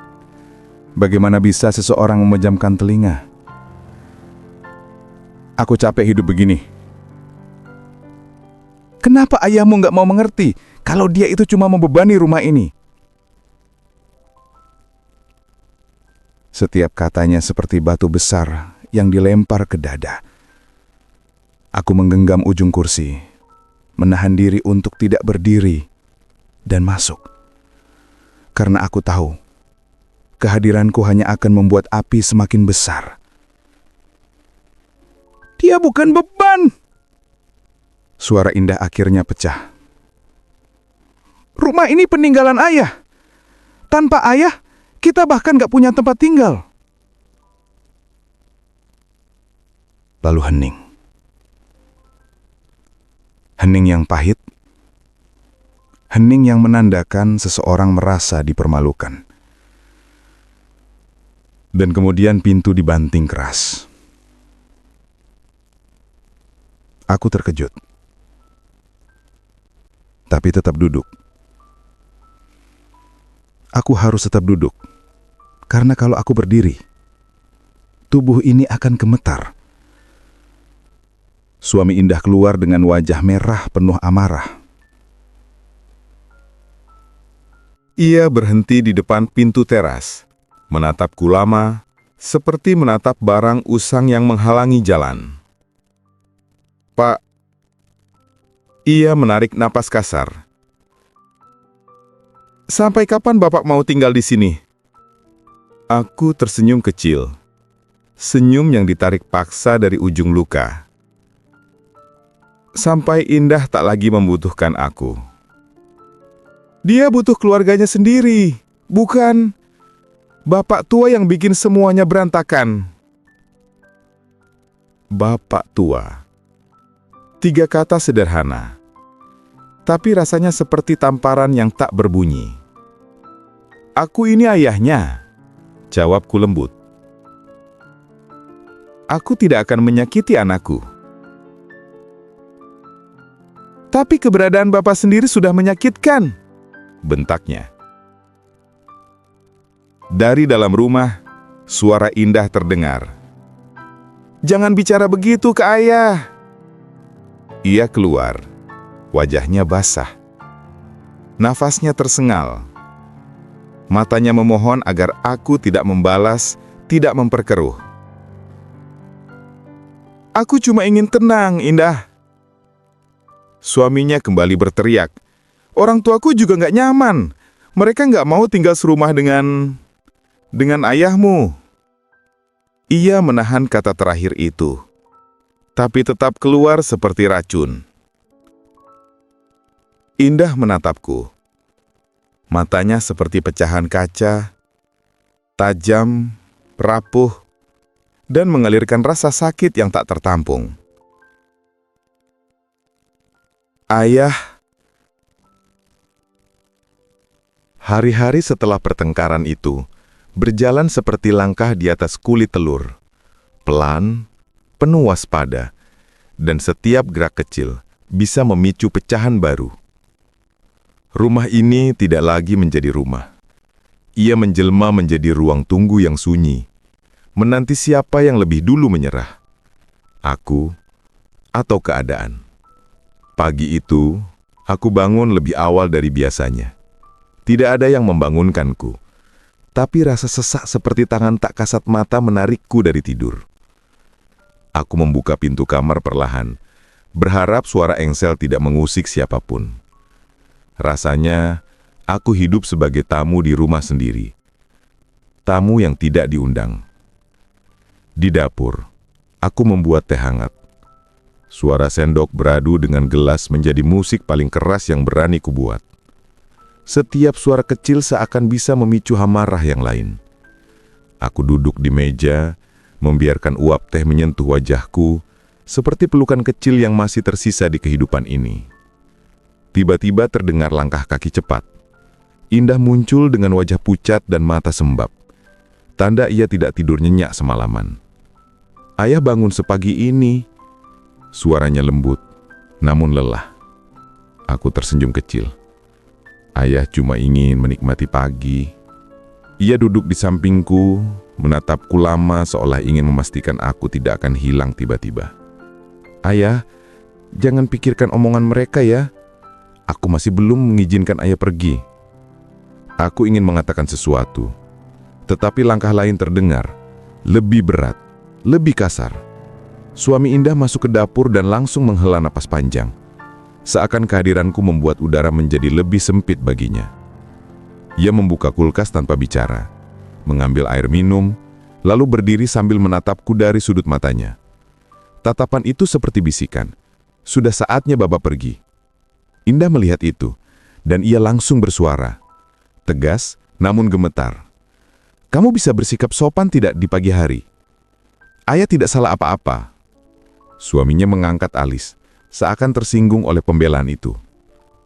bagaimana bisa seseorang memejamkan telinga? Aku capek hidup begini. Kenapa ayahmu nggak mau mengerti kalau dia itu cuma membebani rumah ini? Setiap katanya seperti batu besar yang dilempar ke dada. Aku menggenggam ujung kursi, menahan diri untuk tidak berdiri dan masuk. Karena aku tahu, kehadiranku hanya akan membuat api semakin besar. Dia bukan beban. Suara Indah akhirnya pecah. Rumah ini peninggalan ayah. Tanpa ayah, kita bahkan gak punya tempat tinggal. Lalu hening. Hening yang pahit. Hening yang menandakan seseorang merasa dipermalukan. Dan kemudian pintu dibanting keras. Aku terkejut. Tapi tetap duduk. Aku harus tetap duduk. Karena kalau aku berdiri, tubuh ini akan gemetar. Suami Indah keluar dengan wajah merah penuh amarah. Ia berhenti di depan pintu teras, menatapku lama, seperti menatap barang usang yang menghalangi jalan. Pak, ia menarik napas kasar. Sampai kapan Bapak mau tinggal di sini? Aku tersenyum kecil. Senyum yang ditarik paksa dari ujung luka. Sampai Indah tak lagi membutuhkan aku. Dia butuh keluarganya sendiri, bukan bapak tua yang bikin semuanya berantakan. Bapak tua. 3 kata sederhana, tapi rasanya seperti tamparan yang tak berbunyi. Aku ini ayahnya, jawabku lembut. Aku tidak akan menyakiti anakku. Tapi keberadaan Bapak sendiri sudah menyakitkan, bentaknya. Dari dalam rumah, suara Indah terdengar. Jangan bicara begitu ke ayah. Ia keluar, wajahnya basah. Nafasnya tersengal. Matanya memohon agar aku tidak membalas, tidak memperkeruh. Aku cuma ingin tenang, Indah. Suaminya kembali berteriak. Orang tuaku juga nggak nyaman. Mereka nggak mau tinggal serumah dengan ayahmu. Ia menahan kata terakhir itu, tapi tetap keluar seperti racun. Indah menatapku. Matanya seperti pecahan kaca, tajam, rapuh, dan mengalirkan rasa sakit yang tak tertampung. Ayah. Hari-hari setelah pertengkaran itu, berjalan seperti langkah di atas kulit telur. Pelan, penuh waspada, dan setiap gerak kecil bisa memicu pecahan baru. Rumah ini tidak lagi menjadi rumah. Ia menjelma menjadi ruang tunggu yang sunyi, menanti siapa yang lebih dulu menyerah. Aku atau keadaan. Pagi itu, aku bangun lebih awal dari biasanya. Tidak ada yang membangunkanku, tapi rasa sesak seperti tangan tak kasat mata menarikku dari tidur. Aku membuka pintu kamar perlahan, berharap suara engsel tidak mengusik siapapun. Rasanya, aku hidup sebagai tamu di rumah sendiri. Tamu yang tidak diundang. Di dapur, aku membuat teh hangat. Suara sendok beradu dengan gelas menjadi musik paling keras yang berani kubuat. Setiap suara kecil seakan bisa memicu amarah yang lain. Aku duduk di meja, membiarkan uap teh menyentuh wajahku, seperti pelukan kecil yang masih tersisa di kehidupan ini. Tiba-tiba terdengar langkah kaki cepat. Indah muncul dengan wajah pucat dan mata sembab. Tanda ia tidak tidur nyenyak semalaman. Ayah bangun sepagi ini. Suaranya lembut, namun lelah. Aku tersenyum kecil. Ayah cuma ingin menikmati pagi. Ia duduk di sampingku, menatapku lama seolah ingin memastikan aku tidak akan hilang tiba-tiba. Ayah, jangan pikirkan omongan mereka ya. Aku masih belum mengizinkan ayah pergi. Aku ingin mengatakan sesuatu, tetapi langkah lain terdengar, lebih berat, lebih kasar. Suami Indah masuk ke dapur dan langsung menghela napas panjang. Seakan kehadiranku membuat udara menjadi lebih sempit baginya. Ia membuka kulkas tanpa bicara, mengambil air minum, lalu berdiri sambil menatapku dari sudut matanya. Tatapan itu seperti bisikan. Sudah saatnya Baba pergi. Indah melihat itu, dan ia langsung bersuara. Tegas, namun gemetar. Kamu bisa bersikap sopan tidak di pagi hari? Ayah tidak salah apa-apa. Suaminya mengangkat alis, seakan tersinggung oleh pembelaan itu.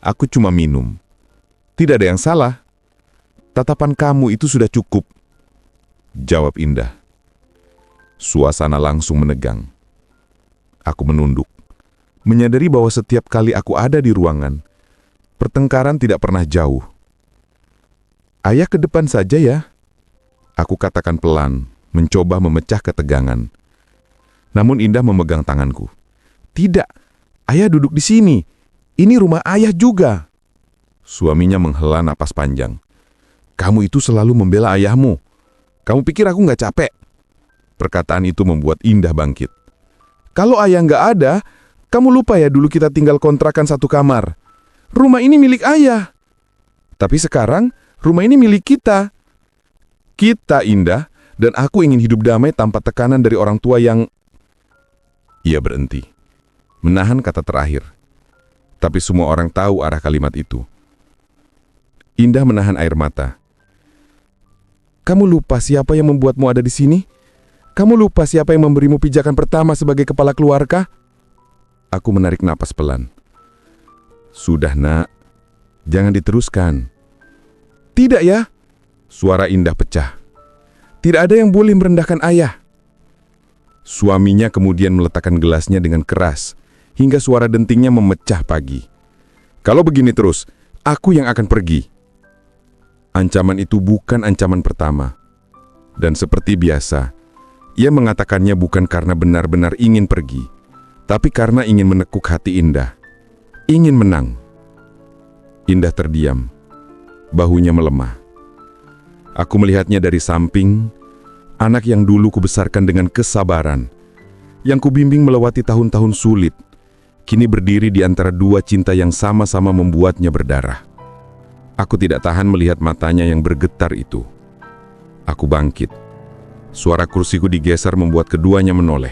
Aku cuma minum. Tidak ada yang salah. Tatapan kamu itu sudah cukup. Jawab Indah. Suasana langsung menegang. Aku menunduk, menyadari bahwa setiap kali aku ada di ruangan, pertengkaran tidak pernah jauh. Ayah ke depan saja ya. Aku katakan pelan, mencoba memecah ketegangan. Namun Indah memegang tanganku. Tidak, ayah duduk di sini. Ini rumah ayah juga. Suaminya menghela napas panjang. Kamu itu selalu membela ayahmu. Kamu pikir aku nggak capek? Perkataan itu membuat Indah bangkit. Kalau ayah nggak ada, kamu lupa ya dulu kita tinggal kontrakan satu kamar. Rumah ini milik ayah. Tapi sekarang, rumah ini milik kita. Kita, Indah, dan aku ingin hidup damai tanpa tekanan dari orang tua yang... Ia berhenti, menahan kata terakhir. Tapi semua orang tahu arah kalimat itu. Indah menahan air mata. Kamu lupa siapa yang membuatmu ada di sini? Kamu lupa siapa yang memberimu pijakan pertama sebagai kepala keluarga? Aku menarik napas pelan. Sudah, Nak. Jangan diteruskan. Tidak ya? Suara Indah pecah. Tidak ada yang boleh merendahkan ayah. Suaminya kemudian meletakkan gelasnya dengan keras, hingga suara dentingnya memecah pagi. Kalau begini terus, aku yang akan pergi. Ancaman itu bukan ancaman pertama. Dan seperti biasa, ia mengatakannya bukan karena benar-benar ingin pergi, tapi karena ingin menekuk hati Indah. Ingin menang. Indah terdiam. Bahunya melemah. Aku melihatnya dari samping, anak yang dulu kubesarkan dengan kesabaran, yang kubimbing melewati tahun-tahun sulit, kini berdiri di antara dua cinta yang sama-sama membuatnya berdarah. Aku tidak tahan melihat matanya yang bergetar itu. Aku bangkit. Suara kursiku digeser membuat keduanya menoleh.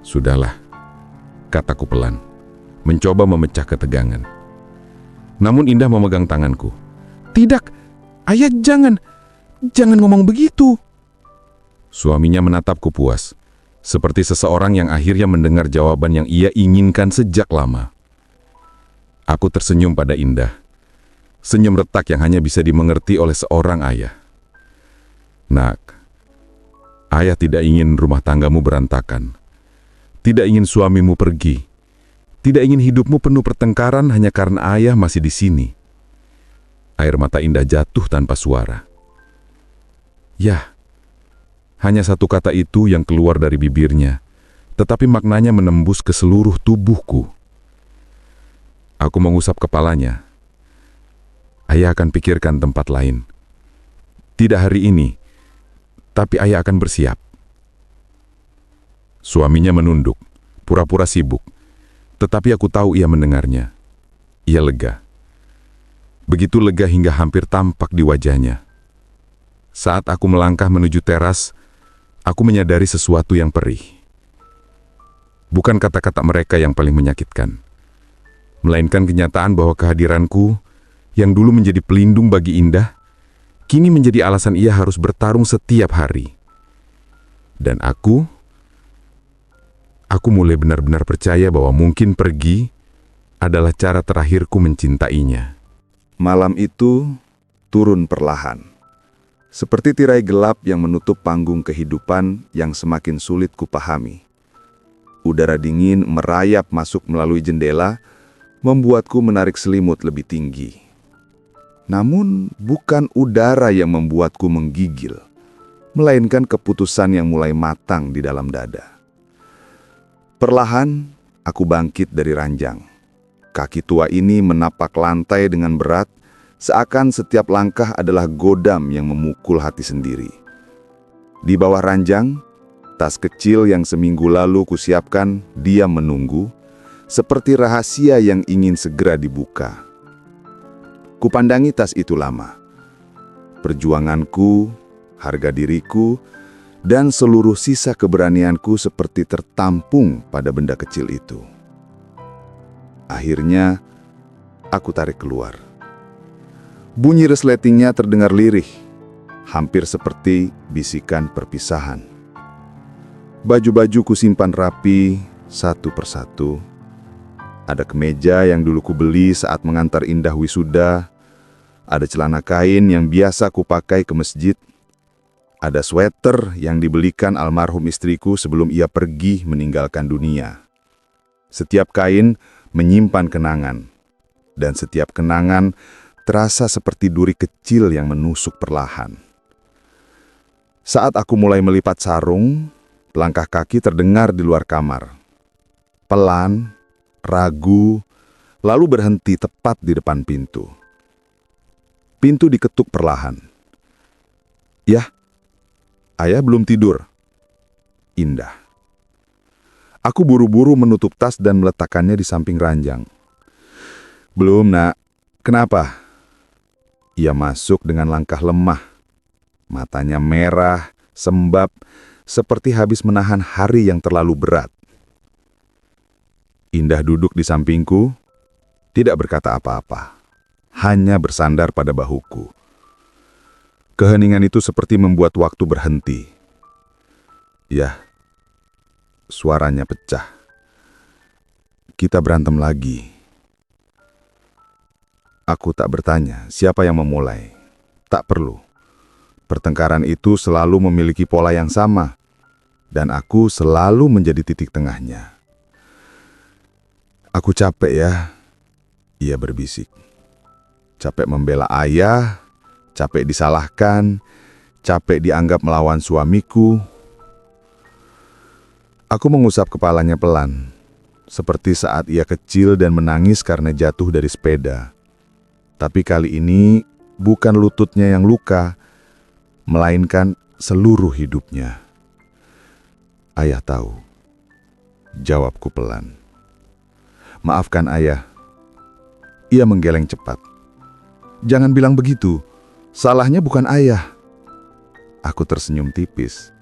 Sudahlah, kataku pelan, mencoba memecah ketegangan. Namun Indah memegang tanganku. Tidak, ayah jangan ngomong begitu. Suaminya menatapku puas, seperti seseorang yang akhirnya mendengar jawaban yang ia inginkan sejak lama. Aku tersenyum pada Indah. Senyum retak yang hanya bisa dimengerti oleh seorang ayah. Nak, ayah tidak ingin rumah tanggamu berantakan. Tidak ingin suamimu pergi. Tidak ingin hidupmu penuh pertengkaran hanya karena ayah masih di sini. Air mata Indah jatuh tanpa suara. Yah, hanya satu kata itu yang keluar dari bibirnya, tetapi maknanya menembus ke seluruh tubuhku. Aku mengusap kepalanya. Ayah akan pikirkan tempat lain. Tidak hari ini, tapi ayah akan bersiap. Suaminya menunduk, pura-pura sibuk, tetapi aku tahu ia mendengarnya. Ia lega. Begitu lega hingga hampir tampak di wajahnya. Saat aku melangkah menuju teras, aku menyadari sesuatu yang perih. Bukan kata-kata mereka yang paling menyakitkan, melainkan kenyataan bahwa kehadiranku, yang dulu menjadi pelindung bagi Indah, kini menjadi alasan ia harus bertarung setiap hari. Dan aku mulai benar-benar percaya bahwa mungkin pergi adalah cara terakhirku mencintainya. Malam itu turun perlahan. Seperti tirai gelap yang menutup panggung kehidupan yang semakin sulit kupahami. Udara dingin merayap masuk melalui jendela, membuatku menarik selimut lebih tinggi. Namun bukan udara yang membuatku menggigil, melainkan keputusan yang mulai matang di dalam dada. Perlahan, aku bangkit dari ranjang. Kaki tua ini menapak lantai dengan berat, seakan setiap langkah adalah godam yang memukul hati sendiri. Di bawah ranjang, tas kecil yang seminggu lalu kusiapkan diam menunggu, seperti rahasia yang ingin segera dibuka. Kupandangi tas itu lama. Perjuanganku, harga diriku, dan seluruh sisa keberanianku seperti tertampung pada benda kecil itu. Akhirnya, aku tarik keluar. Bunyi resletingnya terdengar lirih, hampir seperti bisikan perpisahan. Baju-baju kusimpan rapi, satu persatu. Ada kemeja yang dulu kubeli saat mengantar Indah wisuda. Ada celana kain yang biasa kupakai ke masjid. Ada sweater yang dibelikan almarhum istriku sebelum ia pergi meninggalkan dunia. Setiap kain menyimpan kenangan. Dan setiap kenangan terasa seperti duri kecil yang menusuk perlahan. Saat aku mulai melipat sarung, langkah kaki terdengar di luar kamar. Pelan, ragu, lalu berhenti tepat di depan pintu. Pintu diketuk perlahan. "Yah, ayah belum tidur." Indah. Aku buru-buru menutup tas dan meletakkannya di samping ranjang. "Belum, Nak. Kenapa?" Ia masuk dengan langkah lemah. Matanya merah, sembab, seperti habis menahan hari yang terlalu berat. Indah duduk di sampingku, tidak berkata apa-apa, hanya bersandar pada bahuku. Keheningan itu seperti membuat waktu berhenti. Yah, suaranya pecah. Kita berantem lagi. Aku tak bertanya siapa yang memulai. Tak perlu. Pertengkaran itu selalu memiliki pola yang sama, dan aku selalu menjadi titik tengahnya. "Aku capek ya," ia berbisik. Capek membela ayah, capek disalahkan, capek dianggap melawan suamiku. Aku mengusap kepalanya pelan, seperti saat ia kecil dan menangis karena jatuh dari sepeda. Tapi kali ini bukan lututnya yang luka, melainkan seluruh hidupnya. "Ayah tahu," jawabku pelan. "Maafkan ayah." Ia menggeleng cepat. "Jangan bilang begitu. Salahnya bukan ayah." Aku tersenyum tipis.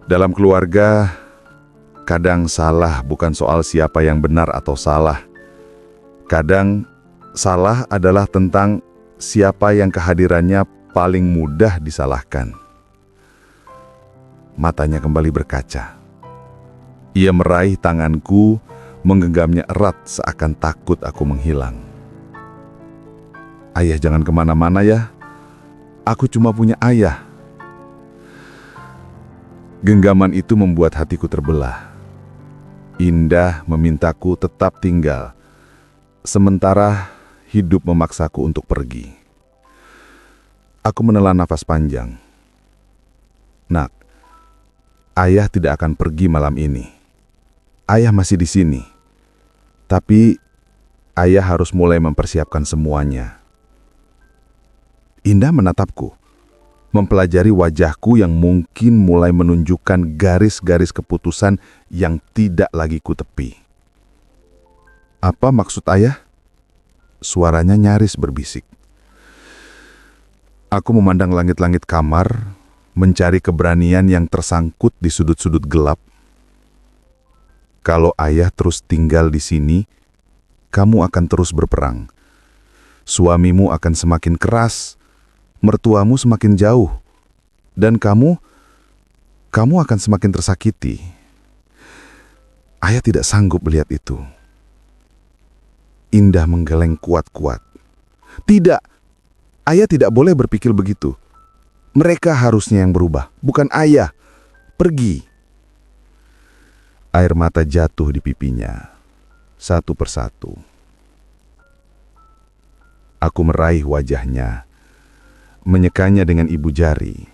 Dalam keluarga, kadang salah bukan soal siapa yang benar atau salah. Kadang salah adalah tentang siapa yang kehadirannya paling mudah disalahkan. Matanya kembali berkaca. Ia meraih tanganku, menggenggamnya erat seakan takut aku menghilang. "Ayah jangan kemana-mana ya. Aku cuma punya ayah." Genggaman itu membuat hatiku terbelah. Indah memintaku tetap tinggal, sementara hidup memaksaku untuk pergi. Aku menelan nafas panjang. "Nak, ayah tidak akan pergi malam ini. Ayah masih di sini. Tapi ayah harus mulai mempersiapkan semuanya." Indah menatapku, mempelajari wajahku yang mungkin mulai menunjukkan garis-garis keputusan yang tidak lagi kutepi. "Apa maksud ayah?" Suaranya nyaris berbisik. Aku memandang langit-langit kamar, mencari keberanian yang tersangkut di sudut-sudut gelap. "Kalau ayah terus tinggal di sini, kamu akan terus berperang. Suamimu akan semakin keras, mertuamu semakin jauh, dan kamu akan semakin tersakiti. Ayah tidak sanggup melihat itu." Indah menggeleng kuat-kuat. "Tidak, ayah tidak boleh berpikir begitu. Mereka harusnya yang berubah, bukan ayah. Pergi." Air mata jatuh di pipinya, satu persatu. Aku meraih wajahnya, menyekanya dengan ibu jari.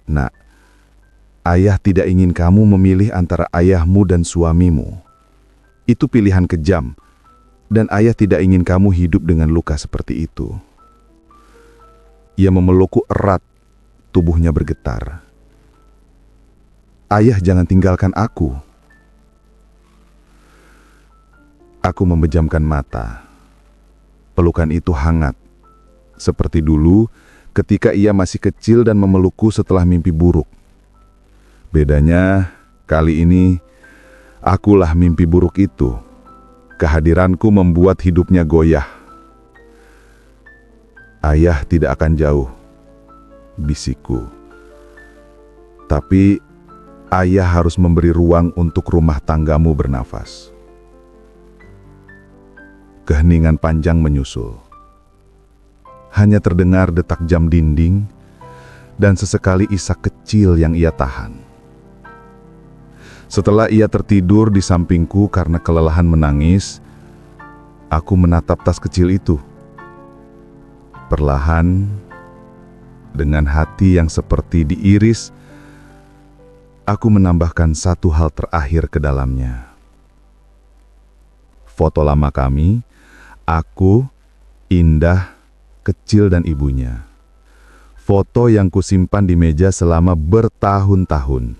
"Nak, ayah tidak ingin kamu memilih antara ayahmu dan suamimu. Itu pilihan kejam, dan ayah tidak ingin kamu hidup dengan luka seperti itu." Ia memelukku erat, tubuhnya bergetar. "Ayah jangan tinggalkan aku." Aku membejamkan mata. Pelukan itu hangat. Seperti dulu, ketika ia masih kecil dan memelukku setelah mimpi buruk. Bedanya, kali ini, akulah mimpi buruk itu. Kehadiranku membuat hidupnya goyah. Ayah tidak akan jauh, bisikku. Tapi, ayah harus memberi ruang untuk rumah tanggamu bernafas. Keheningan panjang menyusul. Hanya terdengar detak jam dinding dan sesekali isak kecil yang ia tahan. Setelah ia tertidur di sampingku karena kelelahan menangis, aku menatap tas kecil itu. Perlahan, dengan hati yang seperti diiris, aku menambahkan satu hal terakhir ke dalamnya. Foto lama kami, aku, Indah, kecil dan ibunya. Foto yang kusimpan di meja selama bertahun-tahun.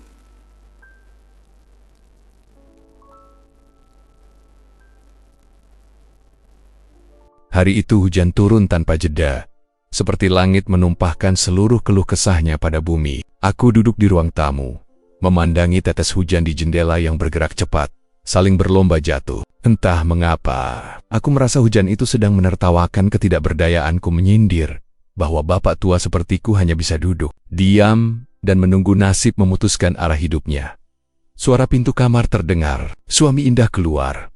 Hari itu hujan turun tanpa jeda, seperti langit menumpahkan seluruh keluh kesahnya pada bumi. Aku duduk di ruang tamu, memandangi tetes hujan di jendela yang bergerak cepat, saling berlomba jatuh. Entah mengapa, aku merasa hujan itu sedang menertawakan ketidakberdayaanku, menyindir bahwa bapak tua sepertiku hanya bisa duduk, diam, dan menunggu nasib memutuskan arah hidupnya. Suara pintu kamar terdengar, suami Indah keluar,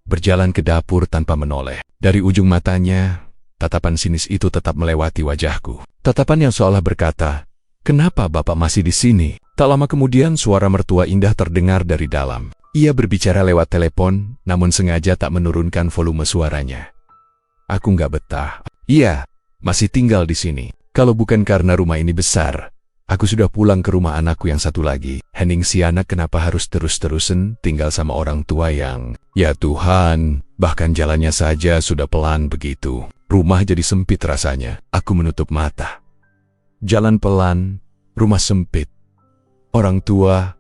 berjalan ke dapur tanpa menoleh. Dari ujung matanya, tatapan sinis itu tetap melewati wajahku. Tatapan yang seolah berkata, "Kenapa bapak masih di sini?" Tak lama kemudian suara mertua Indah terdengar dari dalam. Ia berbicara lewat telepon, namun sengaja tak menurunkan volume suaranya. Aku nggak betah. Iya, masih tinggal di sini. Kalau bukan karena rumah ini besar, aku sudah pulang ke rumah anakku yang satu lagi. Hening si anak kenapa harus terus-terusan tinggal sama orang tua yang, ya Tuhan, bahkan jalannya saja sudah pelan begitu. Rumah jadi sempit rasanya. Aku menutup mata. Jalan pelan, rumah sempit. Orang tua.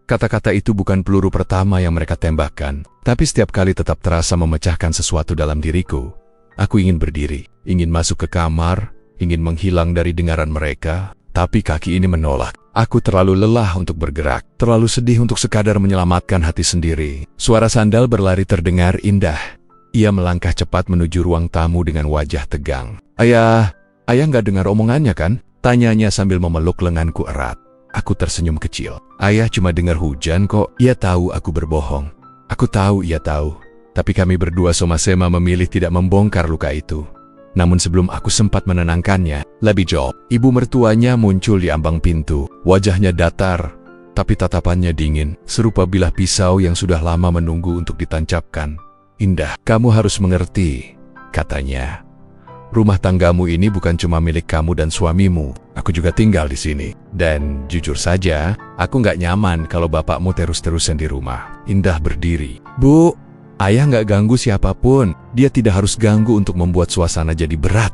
Kata-kata itu bukan peluru pertama yang mereka tembakkan, tapi setiap kali tetap terasa memecahkan sesuatu dalam diriku. Aku ingin berdiri, ingin masuk ke kamar, ingin menghilang dari dengaran mereka, tapi kaki ini menolak. Aku terlalu lelah untuk bergerak, terlalu sedih untuk sekadar menyelamatkan hati sendiri. Suara sandal berlari terdengar Indah. Ia melangkah cepat menuju ruang tamu dengan wajah tegang. Ayah nggak dengar omongannya kan? Tanyanya sambil memeluk lenganku erat. Aku tersenyum kecil. Ayah cuma dengar hujan kok. Ia tahu aku berbohong. Aku tahu ia tahu. Tapi kami berdua sama-sama memilih tidak membongkar luka itu. Namun sebelum aku sempat menenangkannya, lebih jauh, ibu mertuanya muncul di ambang pintu. Wajahnya datar, tapi tatapannya dingin, serupa bilah pisau yang sudah lama menunggu untuk ditancapkan. Indah, kamu harus mengerti, katanya. Rumah tanggamu ini bukan cuma milik kamu dan suamimu. Aku juga tinggal di sini. Dan jujur saja, aku nggak nyaman kalau bapakmu terus-terusan di rumah. Indah berdiri. Bu, ayah nggak ganggu siapapun. Dia tidak harus ganggu untuk membuat suasana jadi berat.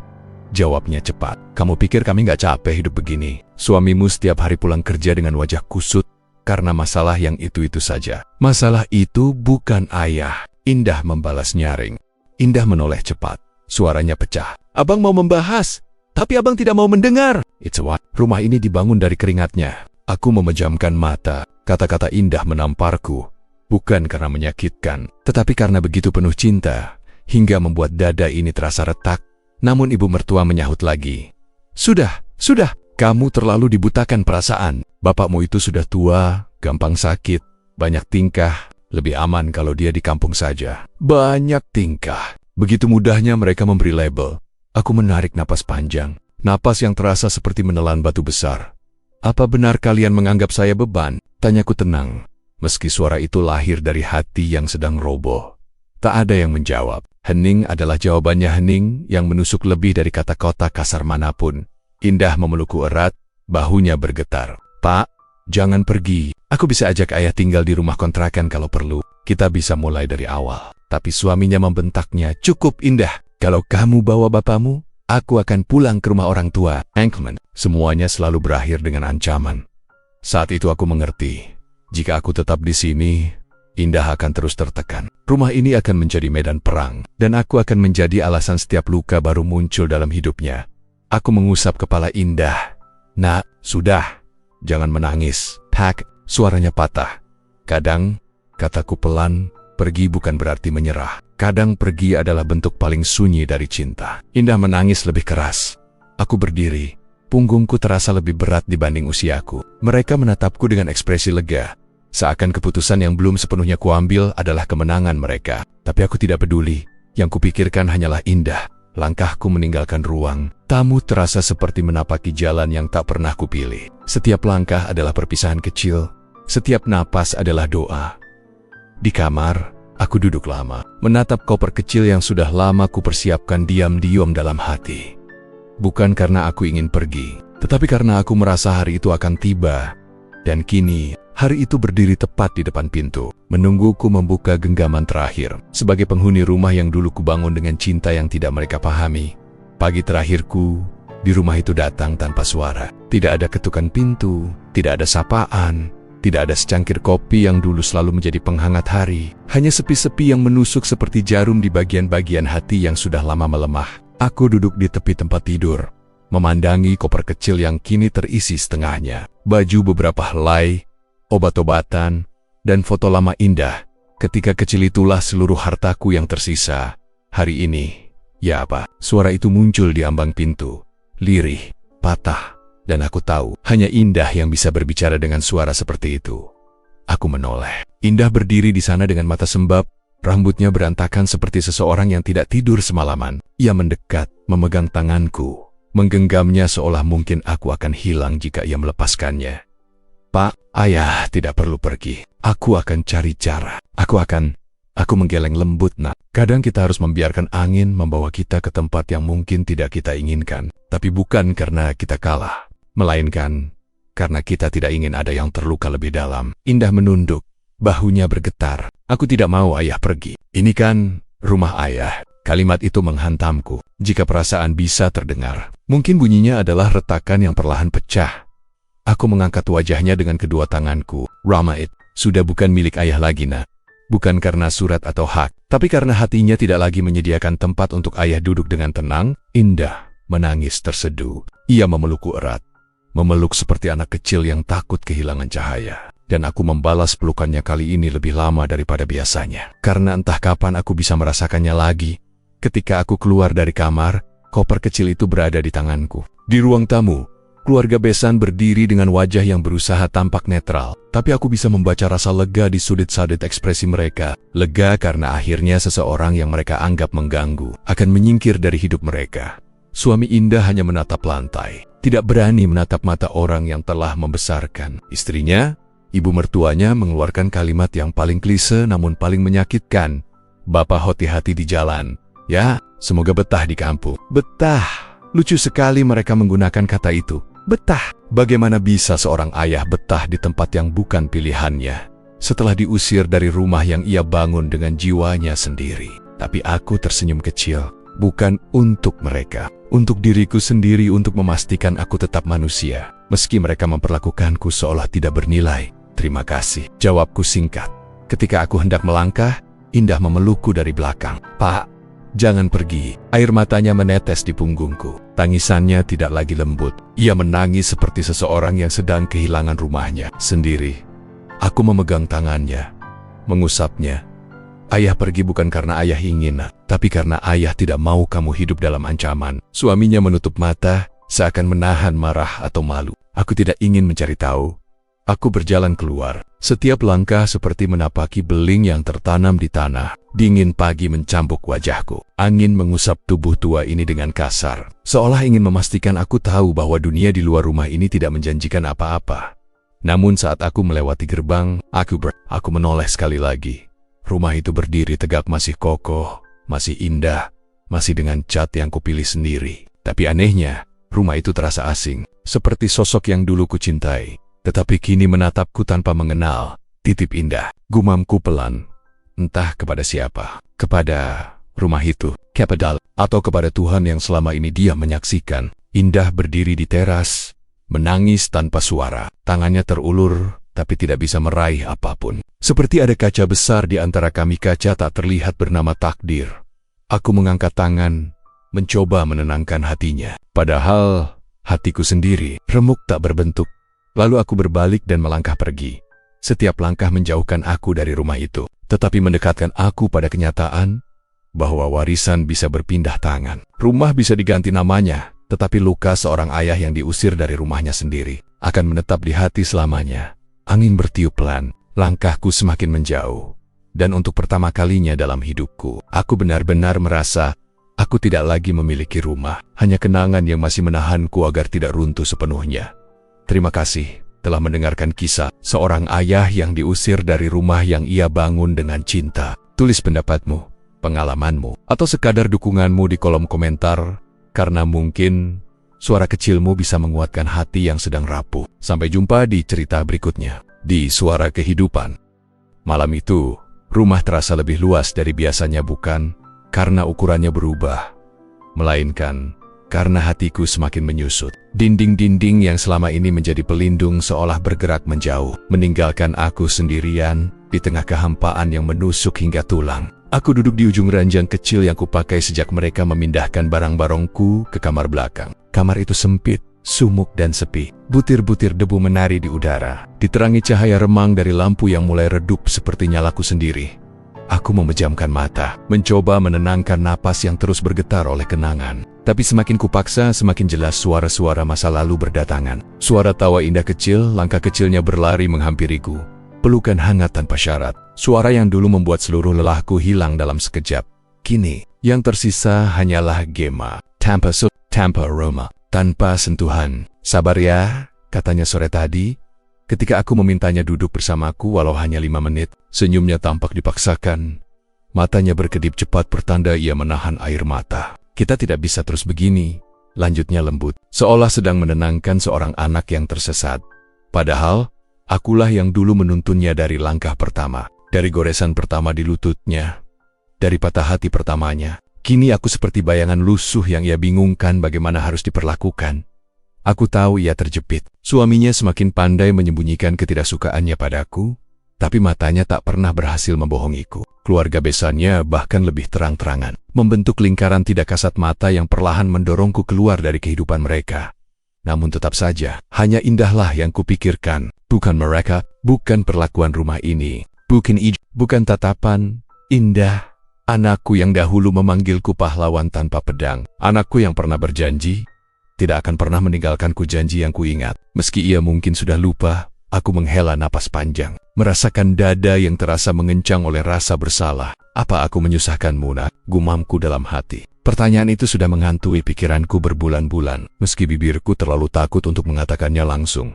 Jawabnya cepat. Kamu pikir kami nggak capek hidup begini? Suamimu setiap hari pulang kerja dengan wajah kusut karena masalah yang itu-itu saja. Masalah itu bukan ayah. Indah membalas nyaring. Indah menoleh cepat. Suaranya pecah. Abang mau membahas, tapi abang tidak mau mendengar. It's what? Rumah ini dibangun dari keringatnya. Aku memejamkan mata. Kata-kata Indah menamparku. Bukan karena menyakitkan, tetapi karena begitu penuh cinta, hingga membuat dada ini terasa retak. Namun ibu mertua menyahut lagi. Sudah, kamu terlalu dibutakan perasaan. Bapakmu itu sudah tua, gampang sakit, banyak tingkah, lebih aman kalau dia di kampung saja. Banyak tingkah. Begitu mudahnya mereka memberi label. Aku menarik napas panjang, napas yang terasa seperti menelan batu besar. Apa benar kalian menganggap saya beban? Tanyaku tenang, meski suara itu lahir dari hati yang sedang roboh. Tak ada yang menjawab. Hening adalah jawabannya, hening yang menusuk lebih dari kata-kata kasar manapun. Indah memelukku erat, bahunya bergetar. Pak, jangan pergi. Aku bisa ajak ayah tinggal di rumah kontrakan kalau perlu. Kita bisa mulai dari awal. Tapi suaminya membentaknya, cukup Indah. Kalau kamu bawa bapakmu, aku akan pulang ke rumah orang tua. Anklement. Semuanya selalu berakhir dengan ancaman. Saat itu aku mengerti. Jika aku tetap di sini, Indah akan terus tertekan. Rumah ini akan menjadi medan perang, dan aku akan menjadi alasan setiap luka baru muncul dalam hidupnya. Aku mengusap kepala Indah. Nak, sudah. Jangan menangis. Pak, suaranya patah. Kadang, kataku pelan, pergi bukan berarti menyerah. Kadang pergi adalah bentuk paling sunyi dari cinta. Indah menangis lebih keras. Aku berdiri. Punggungku terasa lebih berat dibanding usiaku. Mereka menatapku dengan ekspresi lega. Seakan keputusan yang belum sepenuhnya kuambil adalah kemenangan mereka. Tapi aku tidak peduli. Yang kupikirkan hanyalah Indah. Langkahku meninggalkan ruang. Tamu terasa seperti menapaki jalan yang tak pernah kupilih. Setiap langkah adalah perpisahan kecil. Setiap napas adalah doa. Di kamar, aku duduk lama. Menatap koper kecil yang sudah lama kupersiapkan diam-diam dalam hati. Bukan karena aku ingin pergi, tetapi karena aku merasa hari itu akan tiba. Dan kini, hari itu berdiri tepat di depan pintu, menungguku membuka genggaman terakhir. Sebagai penghuni rumah yang dulu kubangun dengan cinta yang tidak mereka pahami, pagi terakhirku di rumah itu datang tanpa suara. Tidak ada ketukan pintu, tidak ada sapaan, tidak ada secangkir kopi yang dulu selalu menjadi penghangat hari. Hanya sepi-sepi yang menusuk seperti jarum di bagian-bagian hati yang sudah lama melemah. Aku duduk di tepi tempat tidur, memandangi koper kecil yang kini terisi setengahnya. Baju beberapa helai, obat-obatan, dan foto lama Indah. Ketika kecil itulah seluruh hartaku yang tersisa. Hari ini, ya apa? Suara itu muncul di ambang pintu. Lirih, patah, dan aku tahu hanya Indah yang bisa berbicara dengan suara seperti itu. Aku menoleh. Indah berdiri di sana dengan mata sembab, rambutnya berantakan seperti seseorang yang tidak tidur semalaman. Ia mendekat, memegang tanganku, menggenggamnya seolah mungkin aku akan hilang jika ia melepaskannya. Pak, ayah tidak perlu pergi. Aku akan cari cara. Aku menggeleng lembut, nak. Kadang kita harus membiarkan angin membawa kita ke tempat yang mungkin tidak kita inginkan. Tapi bukan karena kita kalah, melainkan karena kita tidak ingin ada yang terluka lebih dalam. Indah menunduk. Bahunya bergetar. Aku tidak mau ayah pergi. Ini kan rumah ayah. Kalimat itu menghantamku. Jika perasaan bisa terdengar, mungkin bunyinya adalah retakan yang perlahan pecah. Aku mengangkat wajahnya dengan kedua tanganku. Rama, itu sudah bukan milik ayah lagi, nak. Bukan karena surat atau hak, tapi karena hatinya tidak lagi menyediakan tempat untuk ayah duduk dengan tenang. Indah menangis terseduh. Ia memelukku erat. Memeluk seperti anak kecil yang takut kehilangan cahaya. Dan aku membalas pelukannya kali ini lebih lama daripada biasanya. Karena entah kapan aku bisa merasakannya lagi. Ketika aku keluar dari kamar, koper kecil itu berada di tanganku. Di ruang tamu, keluarga besan berdiri dengan wajah yang berusaha tampak netral. Tapi aku bisa membaca rasa lega di sudut-sudut ekspresi mereka. Lega karena akhirnya seseorang yang mereka anggap mengganggu akan menyingkir dari hidup mereka. Suami Indah hanya menatap lantai. Tidak berani menatap mata orang yang telah membesarkan. Istrinya, ibu mertuanya, mengeluarkan kalimat yang paling klise namun paling menyakitkan. Bapak hati-hati di jalan. Ya, semoga betah di kampung. Betah. Lucu sekali mereka menggunakan kata itu. Betah. Bagaimana bisa seorang ayah betah di tempat yang bukan pilihannya? Setelah diusir dari rumah yang ia bangun dengan jiwanya sendiri. Tapi aku tersenyum kecil. Bukan untuk mereka. Untuk diriku sendiri, untuk memastikan aku tetap manusia. Meski mereka memperlakukanku seolah tidak bernilai. Terima kasih. Jawabku singkat. Ketika aku hendak melangkah, Indah memelukku dari belakang. Pak, jangan pergi. Air matanya menetes di punggungku. Tangisannya tidak lagi lembut. Ia menangis seperti seseorang yang sedang kehilangan rumahnya sendiri. Aku memegang tangannya, mengusapnya. Ayah pergi bukan karena ayah ingin, tapi karena ayah tidak mau kamu hidup dalam ancaman. Suaminya menutup mata, seakan menahan marah atau malu. Aku tidak ingin mencari tahu. Aku berjalan keluar. Setiap langkah seperti menapaki beling yang tertanam di tanah. Dingin pagi mencambuk wajahku. Angin mengusap tubuh tua ini dengan kasar. Seolah ingin memastikan aku tahu bahwa dunia di luar rumah ini tidak menjanjikan apa-apa. Namun saat aku melewati gerbang, aku menoleh sekali lagi. Rumah itu berdiri tegak, masih kokoh, masih indah, masih dengan cat yang kupilih sendiri. Tapi anehnya, rumah itu terasa asing. Seperti sosok yang dulu kucintai. Tetapi kini menatapku tanpa mengenal. Titip Indah, gumamku pelan. Entah kepada siapa, kepada rumah itu, Capital, atau kepada Tuhan yang selama ini dia menyaksikan. Indah berdiri di teras, menangis tanpa suara. Tangannya terulur, tapi tidak bisa meraih apapun. Seperti ada kaca besar di antara kami, kaca tak terlihat bernama takdir. Aku mengangkat tangan, mencoba menenangkan hatinya. Padahal hatiku sendiri remuk tak berbentuk. Lalu aku berbalik dan melangkah pergi. Setiap langkah menjauhkan aku dari rumah itu, tetapi mendekatkan aku pada kenyataan bahwa warisan bisa berpindah tangan. Rumah bisa diganti namanya, tetapi luka seorang ayah yang diusir dari rumahnya sendiri akan menetap di hati selamanya. Angin bertiup pelan, langkahku semakin menjauh. Dan untuk pertama kalinya dalam hidupku, aku benar-benar merasa aku tidak lagi memiliki rumah, hanya kenangan yang masih menahanku agar tidak runtuh sepenuhnya. Terima kasih telah mendengarkan kisah seorang ayah yang diusir dari rumah yang ia bangun dengan cinta. Tulis pendapatmu, pengalamanmu, atau sekadar dukunganmu di kolom komentar, karena mungkin suara kecilmu bisa menguatkan hati yang sedang rapuh. Sampai jumpa di cerita berikutnya, di Suara Kehidupan. Malam itu, rumah terasa lebih luas dari biasanya, bukan karena ukurannya berubah, melainkan karena hatiku semakin menyusut. Dinding-dinding yang selama ini menjadi pelindung seolah bergerak menjauh, meninggalkan aku sendirian di tengah kehampaan yang menusuk hingga tulang. Aku duduk di ujung ranjang kecil yang kupakai sejak mereka memindahkan barang-barangku ke kamar belakang. Kamar itu sempit, sumuk dan sepi. Butir-butir debu menari di udara, diterangi cahaya remang dari lampu yang mulai redup seperti nyalaku sendiri. Aku memejamkan mata, mencoba menenangkan napas yang terus bergetar oleh kenangan. Tapi semakin kupaksa, semakin jelas suara-suara masa lalu berdatangan. Suara tawa indah kecil, langkah kecilnya berlari menghampiriku. Pelukan hangat tanpa syarat. Suara yang dulu membuat seluruh lelahku hilang dalam sekejap. Kini, yang tersisa hanyalah gema, tanpa aroma, tanpa sentuhan. Sabar ya, katanya sore tadi, ketika aku memintanya duduk bersamaku walau hanya 5 menit. Senyumnya tampak dipaksakan. Matanya berkedip cepat pertanda ia menahan air mata. Kita tidak bisa terus begini, lanjutnya lembut, seolah sedang menenangkan seorang anak yang tersesat. Padahal, akulah yang dulu menuntunnya dari langkah pertama, dari goresan pertama di lututnya, dari patah hati pertamanya. Kini aku seperti bayangan lusuh yang ia bingungkan bagaimana harus diperlakukan. Aku tahu ia terjepit. Suaminya semakin pandai menyembunyikan ketidaksukaannya padaku, tapi matanya tak pernah berhasil membohongiku. Keluarga besannya bahkan lebih terang-terangan, membentuk lingkaran tidak kasat mata yang perlahan mendorongku keluar dari kehidupan mereka. Namun tetap saja, hanya indahlah yang kupikirkan, bukan mereka, bukan perlakuan rumah ini, bukan tatapan indah. Anakku yang dahulu memanggilku pahlawan tanpa pedang, anakku yang pernah berjanji, tidak akan pernah meninggalkanku janji yang kuingat. Meski ia mungkin sudah lupa, aku menghela napas panjang, merasakan dada yang terasa mengencang oleh rasa bersalah. Apa aku menyusahkanmu, nak? Gumamku dalam hati. Pertanyaan itu sudah menghantui pikiranku berbulan-bulan, meski bibirku terlalu takut untuk mengatakannya langsung.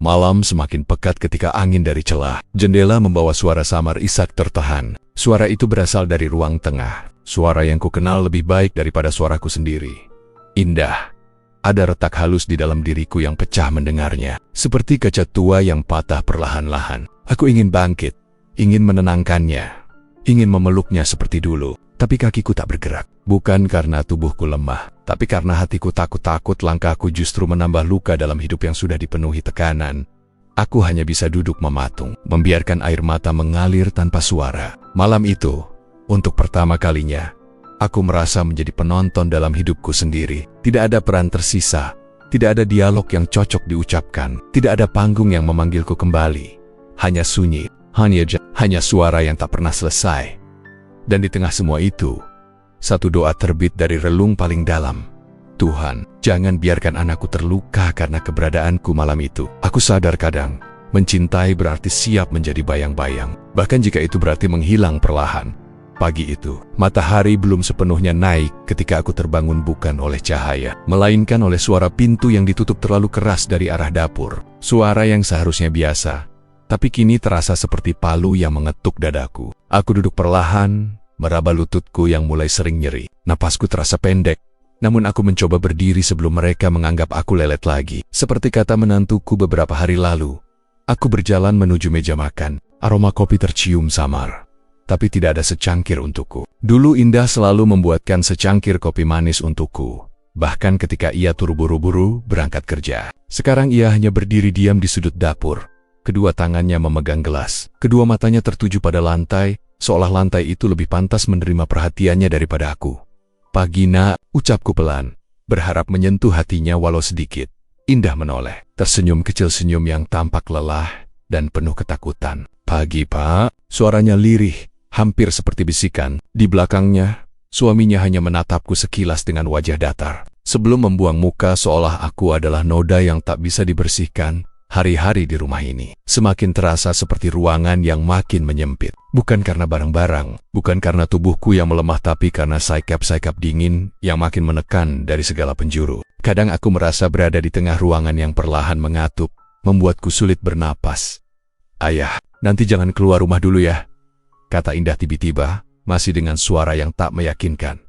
Malam semakin pekat ketika angin dari celah jendela membawa suara samar isak tertahan. Suara itu berasal dari ruang tengah, suara yang kukenal lebih baik daripada suaraku sendiri. Indah. Ada retak halus di dalam diriku yang pecah mendengarnya, seperti kaca tua yang patah perlahan-lahan. Aku ingin bangkit, ingin menenangkannya, ingin memeluknya seperti dulu, tapi kakiku tak bergerak. Bukan karena tubuhku lemah, tapi karena hatiku takut-takut langkahku justru menambah luka dalam hidup yang sudah dipenuhi tekanan. Aku hanya bisa duduk mematung, membiarkan air mata mengalir tanpa suara. Malam itu, untuk pertama kalinya, aku merasa menjadi penonton dalam hidupku sendiri. Tidak ada peran tersisa, tidak ada dialog yang cocok diucapkan, tidak ada panggung yang memanggilku kembali. Hanya sunyi, hanya suara yang tak pernah selesai. Dan di tengah semua itu, satu doa terbit dari relung paling dalam. Tuhan, jangan biarkan anakku terluka karena keberadaanku malam itu. Aku sadar kadang, mencintai berarti siap menjadi bayang-bayang, bahkan jika itu berarti menghilang perlahan. Pagi itu, matahari belum sepenuhnya naik ketika aku terbangun bukan oleh cahaya, melainkan oleh suara pintu yang ditutup terlalu keras dari arah dapur. Suara yang seharusnya biasa, tapi kini terasa seperti palu yang mengetuk dadaku. Aku duduk perlahan, meraba lututku yang mulai sering nyeri. Napasku terasa pendek, namun aku mencoba berdiri sebelum mereka menganggap aku lelet lagi. Seperti kata menantuku beberapa hari lalu, aku berjalan menuju meja makan. Aroma kopi tercium samar, tapi tidak ada secangkir untukku. Dulu Indah selalu membuatkan secangkir kopi manis untukku, bahkan ketika ia terburu-buru berangkat kerja. Sekarang ia hanya berdiri diam di sudut dapur, kedua tangannya memegang gelas, kedua matanya tertuju pada lantai, seolah lantai itu lebih pantas menerima perhatiannya daripada aku. pagi nak, ucapku pelan, berharap menyentuh hatinya walau sedikit. Indah menoleh, tersenyum kecil, senyum yang tampak lelah dan penuh ketakutan. Pagi pak, suaranya lirih, hampir seperti bisikan. Di belakangnya, suaminya hanya menatapku sekilas dengan wajah datar. Sebelum membuang muka seolah aku adalah noda yang tak bisa dibersihkan, hari-hari di rumah ini semakin terasa seperti ruangan yang makin menyempit. Bukan karena barang-barang, bukan karena tubuhku yang melemah, tapi karena sayap-sayap dingin yang makin menekan dari segala penjuru. Kadang aku merasa berada di tengah ruangan yang perlahan mengatup, membuatku sulit bernapas. Ayah, nanti jangan keluar rumah dulu ya, kata Indah tiba-tiba, masih dengan suara yang tak meyakinkan.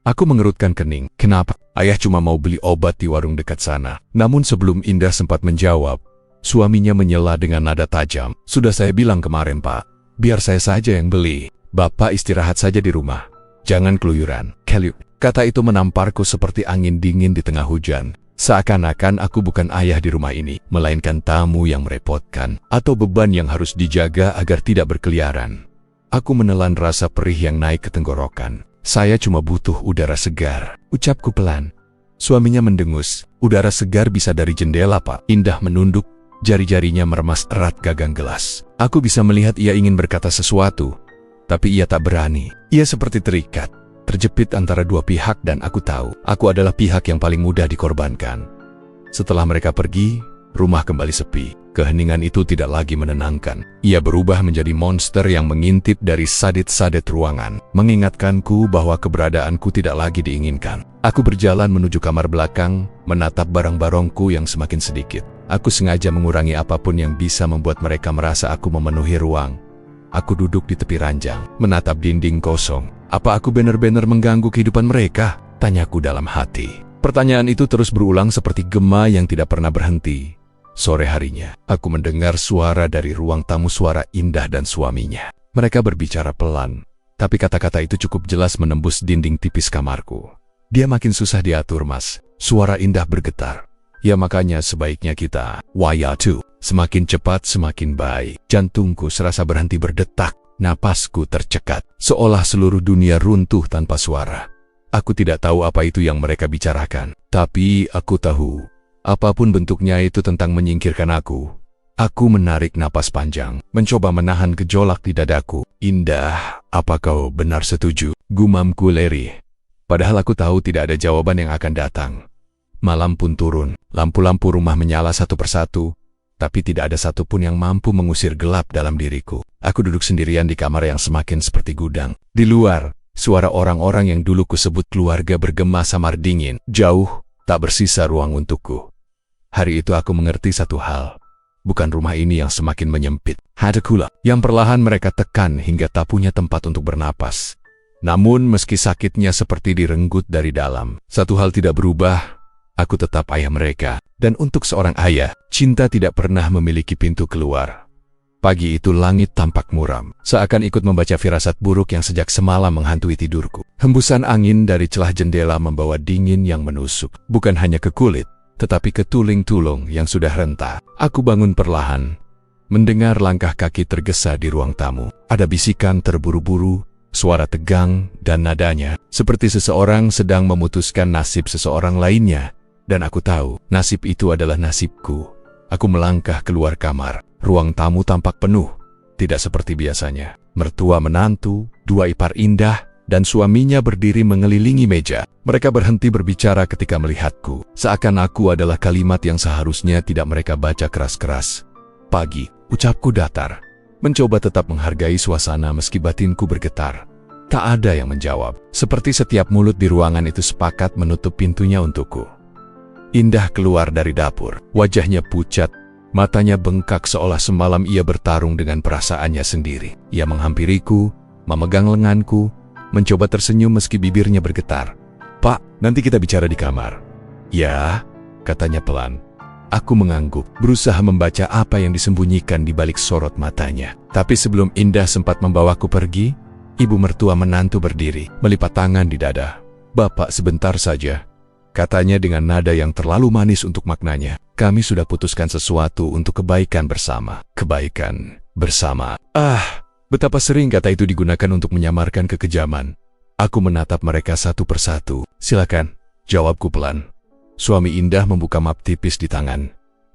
Aku mengerutkan kening. Kenapa? Ayah cuma mau beli obat di warung dekat sana. Namun sebelum Indah sempat menjawab, suaminya menyela dengan nada tajam. Sudah saya bilang kemarin pak, biar saya saja yang beli. Bapak istirahat saja di rumah. Jangan keluyuran. Kelly, kata itu menamparku seperti angin dingin di tengah hujan. Seakan-akan aku bukan ayah di rumah ini, melainkan tamu yang merepotkan, atau beban yang harus dijaga agar tidak berkeliaran. Aku menelan rasa perih yang naik ke tenggorokan. Saya cuma butuh udara segar, ucapku pelan. Suaminya mendengus. Udara segar bisa dari jendela pak. Indah menunduk, jari-jarinya meremas erat gagang gelas. Aku bisa melihat ia ingin berkata sesuatu, tapi ia tak berani. Ia seperti terikat, terjepit antara dua pihak, dan aku tahu, aku adalah pihak yang paling mudah dikorbankan. Setelah mereka pergi, rumah kembali sepi. Keheningan itu tidak lagi menenangkan. Ia berubah menjadi monster yang mengintip dari sadit-sadit ruangan, mengingatkanku bahwa keberadaanku tidak lagi diinginkan. Aku berjalan menuju kamar belakang, menatap barang-barangku yang semakin sedikit. Aku sengaja mengurangi apapun yang bisa membuat mereka merasa aku memenuhi ruang. Aku duduk di tepi ranjang, menatap dinding kosong. Apa aku benar-benar mengganggu kehidupan mereka? Tanyaku dalam hati. Pertanyaan itu terus berulang seperti gema yang tidak pernah berhenti. Sore harinya, aku mendengar suara dari ruang tamu, suara Indah dan suaminya. Mereka berbicara pelan, tapi kata-kata itu cukup jelas menembus dinding tipis kamarku. Dia makin susah diatur mas, suara Indah bergetar. Ya makanya sebaiknya kita, wayatu, semakin cepat semakin baik. Jantungku serasa berhenti berdetak, napasku tercekat, seolah seluruh dunia runtuh tanpa suara. Aku tidak tahu apa itu yang mereka bicarakan, tapi aku tahu, apapun bentuknya itu tentang menyingkirkan aku. Aku menarik napas panjang, mencoba menahan gejolak di dadaku. Indah, apa kau benar setuju? Gumamku lirih. Padahal aku tahu tidak ada jawaban yang akan datang. Malam pun turun, lampu-lampu rumah menyala satu persatu, tapi tidak ada satupun yang mampu mengusir gelap dalam diriku. Aku duduk sendirian di kamar yang semakin seperti gudang. Di luar, suara orang-orang yang dulu kusebut keluarga bergema samar dingin. Jauh, tak bersisa ruang untukku. Hari itu aku mengerti satu hal. Bukan rumah ini yang semakin menyempit, hatiku yang perlahan mereka tekan hingga tak punya tempat untuk bernapas. Namun meski sakitnya seperti direnggut dari dalam, satu hal tidak berubah. Aku tetap ayah mereka. Dan untuk seorang ayah, cinta tidak pernah memiliki pintu keluar. Pagi itu langit tampak muram, seakan ikut membaca firasat buruk yang sejak semalam menghantui tidurku. Hembusan angin dari celah jendela membawa dingin yang menusuk, bukan hanya ke kulit, tetapi ke tulang-tulang yang sudah rentah. Aku bangun perlahan, mendengar langkah kaki tergesa di ruang tamu. Ada bisikan terburu-buru, suara tegang, dan nadanya seperti seseorang sedang memutuskan nasib seseorang lainnya. Dan aku tahu, nasib itu adalah nasibku. Aku melangkah keluar kamar. Ruang tamu tampak penuh, tidak seperti biasanya. Mertua menantu, dua ipar Indah, dan suaminya berdiri mengelilingi meja. Mereka berhenti berbicara ketika melihatku, seakan aku adalah kalimat yang seharusnya tidak mereka baca keras-keras. Pagi, ucapku datar, mencoba tetap menghargai suasana meski batinku bergetar. Tak ada yang menjawab, seperti setiap mulut di ruangan itu sepakat menutup pintunya untukku. Indah keluar dari dapur, wajahnya pucat, matanya bengkak seolah semalam ia bertarung dengan perasaannya sendiri. Ia menghampiriku, memegang lenganku, mencoba tersenyum meski bibirnya bergetar. Pak, nanti kita bicara di kamar. Ya, katanya pelan. Aku mengangguk, berusaha membaca apa yang disembunyikan di balik sorot matanya. Tapi sebelum Indah sempat membawaku pergi, ibu mertua menantu berdiri, melipat tangan di dada. Bapak sebentar saja, katanya dengan nada yang terlalu manis untuk maknanya. Kami sudah putuskan sesuatu untuk kebaikan bersama. Kebaikan bersama. Betapa sering kata itu digunakan untuk menyamarkan kekejaman. Aku menatap mereka satu persatu. Silakan, jawabku pelan. Suami Indah membuka map tipis di tangan.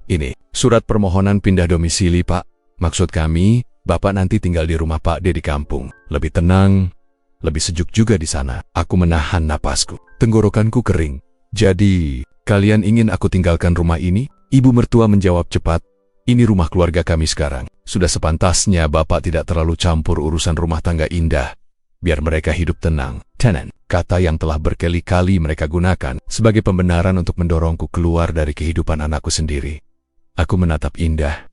Ini, surat permohonan pindah domisili, Pak. Maksud kami, Bapak nanti tinggal di rumah Pak D di kampung. Lebih tenang, lebih sejuk juga di sana. Aku menahan napasku. Tenggorokanku kering. Jadi, kalian ingin aku tinggalkan rumah ini? Ibu mertua menjawab cepat. Ini rumah keluarga kami sekarang. Sudah sepantasnya Bapak tidak terlalu campur urusan rumah tangga Indah. Biar mereka hidup tenang. Tenant, kata yang telah berkali-kali mereka gunakan sebagai pembenaran untuk mendorongku keluar dari kehidupan anakku sendiri. Aku menatap Indah.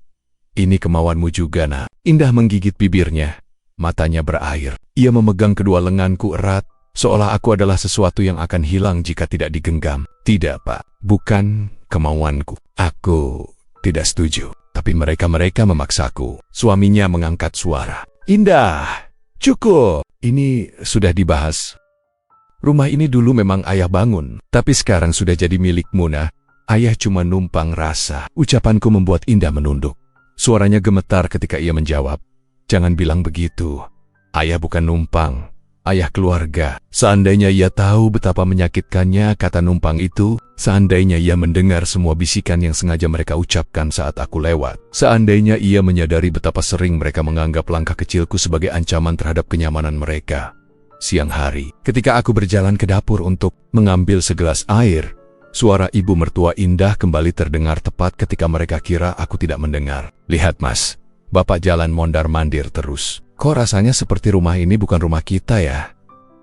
Ini kemauanmu juga, Nak. Indah menggigit bibirnya. Matanya berair. Ia memegang kedua lenganku erat, seolah aku adalah sesuatu yang akan hilang jika tidak digenggam. Tidak, Pak. Bukan kemauanku. Aku tidak setuju. Tapi mereka memaksaku. Suaminya mengangkat suara. Indah, cukup. Ini sudah dibahas. Rumah ini dulu memang ayah bangun, tapi sekarang sudah jadi milikmu, Nah. Ayah cuma numpang rasa. Ucapanku membuat Indah menunduk. Suaranya gemetar ketika ia menjawab. Jangan bilang begitu. Ayah bukan numpang. Ayah keluarga. Seandainya ia tahu betapa menyakitkannya kata numpang itu, seandainya ia mendengar semua bisikan yang sengaja mereka ucapkan saat aku lewat, seandainya ia menyadari betapa sering mereka menganggap langkah kecilku sebagai ancaman terhadap kenyamanan mereka. Siang hari, ketika aku berjalan ke dapur untuk mengambil segelas air, suara ibu mertua Indah kembali terdengar tepat ketika mereka kira aku tidak mendengar. Lihat, Mas, Bapak jalan mondar-mandir terus. Kok rasanya seperti rumah ini bukan rumah kita ya?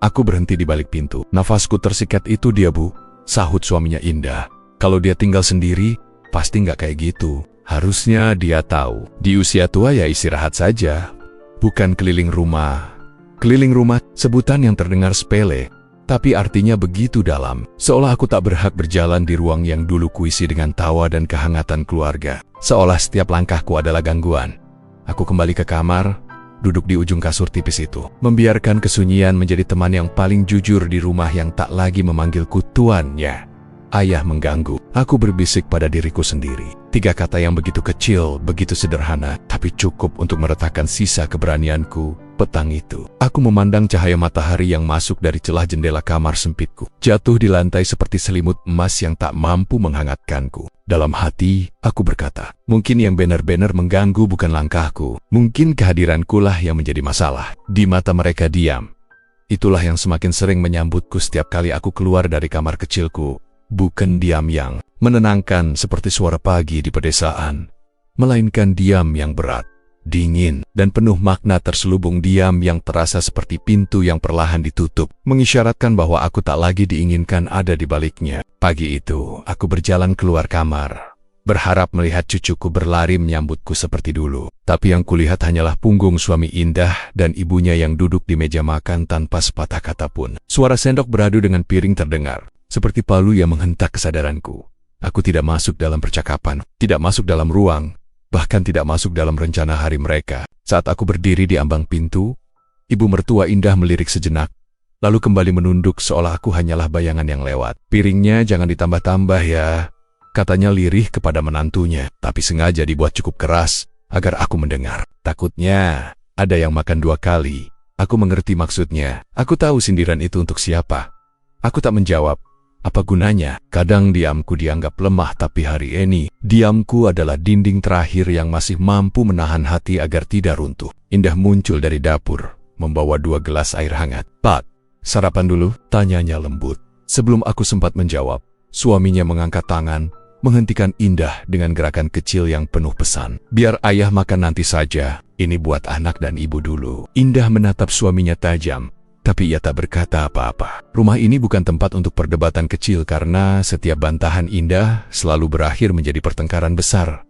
Aku berhenti di balik pintu. Nafasku tersikat. Itu dia, Bu, sahut suaminya Indah. Kalau dia tinggal sendiri, pasti nggak kayak gitu. Harusnya dia tahu. Di usia tua ya istirahat saja. Bukan keliling rumah. Keliling rumah, sebutan yang terdengar sepele, tapi artinya begitu dalam. Seolah aku tak berhak berjalan di ruang yang dulu kuisi dengan tawa dan kehangatan keluarga. Seolah setiap langkahku adalah gangguan. Aku kembali ke kamar, duduk di ujung kasur tipis itu, membiarkan kesunyian menjadi teman yang paling jujur di rumah yang tak lagi memanggilku tuannya. Ayah mengganggu. Aku berbisik pada diriku sendiri. 3 kata yang begitu kecil, begitu sederhana, tapi cukup untuk meretakkan sisa keberanianku. Petang itu, aku memandang cahaya matahari yang masuk dari celah jendela kamar sempitku, jatuh di lantai seperti selimut emas yang tak mampu menghangatkanku. Dalam hati, aku berkata, mungkin yang benar-benar mengganggu bukan langkahku, mungkin kehadiranku lah yang menjadi masalah. Di mata mereka diam. Itulah yang semakin sering menyambutku setiap kali aku keluar dari kamar kecilku. Bukan diam yang menenangkan seperti suara pagi di pedesaan, melainkan diam yang berat, dingin, dan penuh makna terselubung. Diam yang terasa seperti pintu yang perlahan ditutup, mengisyaratkan bahwa aku tak lagi diinginkan ada di baliknya. Pagi itu, aku berjalan keluar kamar, berharap melihat cucuku berlari menyambutku seperti dulu. Tapi yang kulihat hanyalah punggung suami Indah dan ibunya yang duduk di meja makan tanpa sepatah kata pun. Suara sendok beradu dengan piring terdengar, seperti palu yang menghentak kesadaranku. Aku tidak masuk dalam percakapan, tidak masuk dalam ruang, bahkan tidak masuk dalam rencana hari mereka. Saat aku berdiri di ambang pintu, ibu mertua Indah melirik sejenak, lalu kembali menunduk seolah aku hanyalah bayangan yang lewat. Piringnya jangan ditambah-tambah ya, katanya lirih kepada menantunya, tapi sengaja dibuat cukup keras agar aku mendengar. Takutnya ada yang makan 2 kali. Aku mengerti maksudnya. Aku tahu sindiran itu untuk siapa. Aku tak menjawab. Apa gunanya? Kadang diamku dianggap lemah, tapi hari ini diamku adalah dinding terakhir yang masih mampu menahan hati agar tidak runtuh. Indah muncul dari dapur, membawa 2 gelas air hangat. Pak, sarapan dulu? Tanyanya lembut. Sebelum aku sempat menjawab, suaminya mengangkat tangan, menghentikan Indah dengan gerakan kecil yang penuh pesan. Biar ayah makan nanti saja, ini buat anak dan ibu dulu. Indah menatap suaminya tajam, tapi ia tak berkata apa-apa. Rumah ini bukan tempat untuk perdebatan kecil karena setiap bantahan Indah selalu berakhir menjadi pertengkaran besar.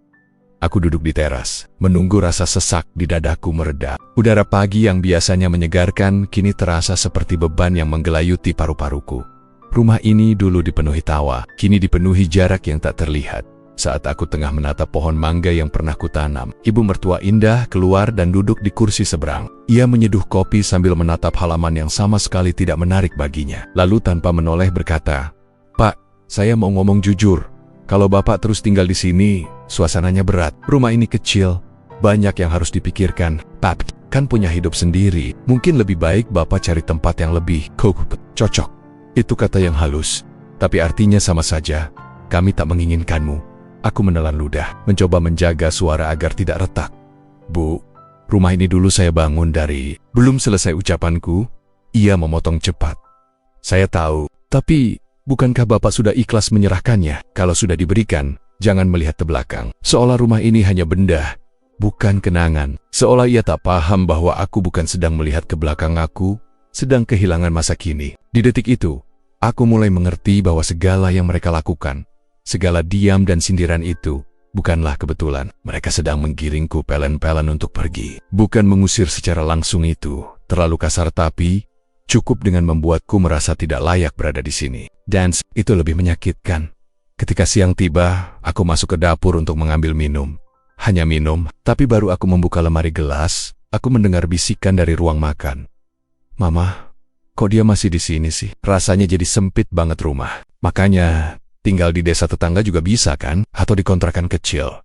Aku duduk di teras, menunggu rasa sesak di dadaku mereda. Udara pagi yang biasanya menyegarkan kini terasa seperti beban yang menggelayuti paru-paruku. Rumah ini dulu dipenuhi tawa, kini dipenuhi jarak yang tak terlihat. Saat aku tengah menatap pohon mangga yang pernah kutanam, ibu mertua Indah keluar dan duduk di kursi seberang. Ia menyeduh kopi sambil menatap halaman yang sama sekali tidak menarik baginya. Lalu tanpa menoleh berkata, "Pak, saya mau ngomong jujur. Kalau Bapak terus tinggal di sini, suasananya berat. Rumah ini kecil, banyak yang harus dipikirkan. Pak, kan punya hidup sendiri. Mungkin lebih baik Bapak cari tempat yang lebih cocok. Itu kata yang halus, tapi artinya sama saja. Kami tak menginginkanmu. Aku menelan ludah, mencoba menjaga suara agar tidak retak. Bu, rumah ini dulu saya bangun dari... Belum selesai ucapanku, ia memotong cepat. Saya tahu, tapi bukankah Bapak sudah ikhlas menyerahkannya? Kalau sudah diberikan, jangan melihat ke belakang. Seolah rumah ini hanya benda, bukan kenangan. Seolah ia tak paham bahwa aku bukan sedang melihat ke belakang, aku sedang kehilangan masa kini. Di detik itu, aku mulai mengerti bahwa segala yang mereka lakukan, segala diam dan sindiran itu, bukanlah kebetulan. Mereka sedang menggiringku pelan-pelan untuk pergi. Bukan mengusir secara langsung, itu terlalu kasar, tapi cukup dengan membuatku merasa tidak layak berada di sini. Dan itu lebih menyakitkan. Ketika siang tiba, aku masuk ke dapur untuk mengambil minum. Hanya minum, tapi baru aku membuka lemari gelas, aku mendengar bisikan dari ruang makan. Mama, kok dia masih di sini sih? Rasanya jadi sempit banget rumah. Makanya tinggal di desa tetangga juga bisa kan? Atau di kontrakan kecil.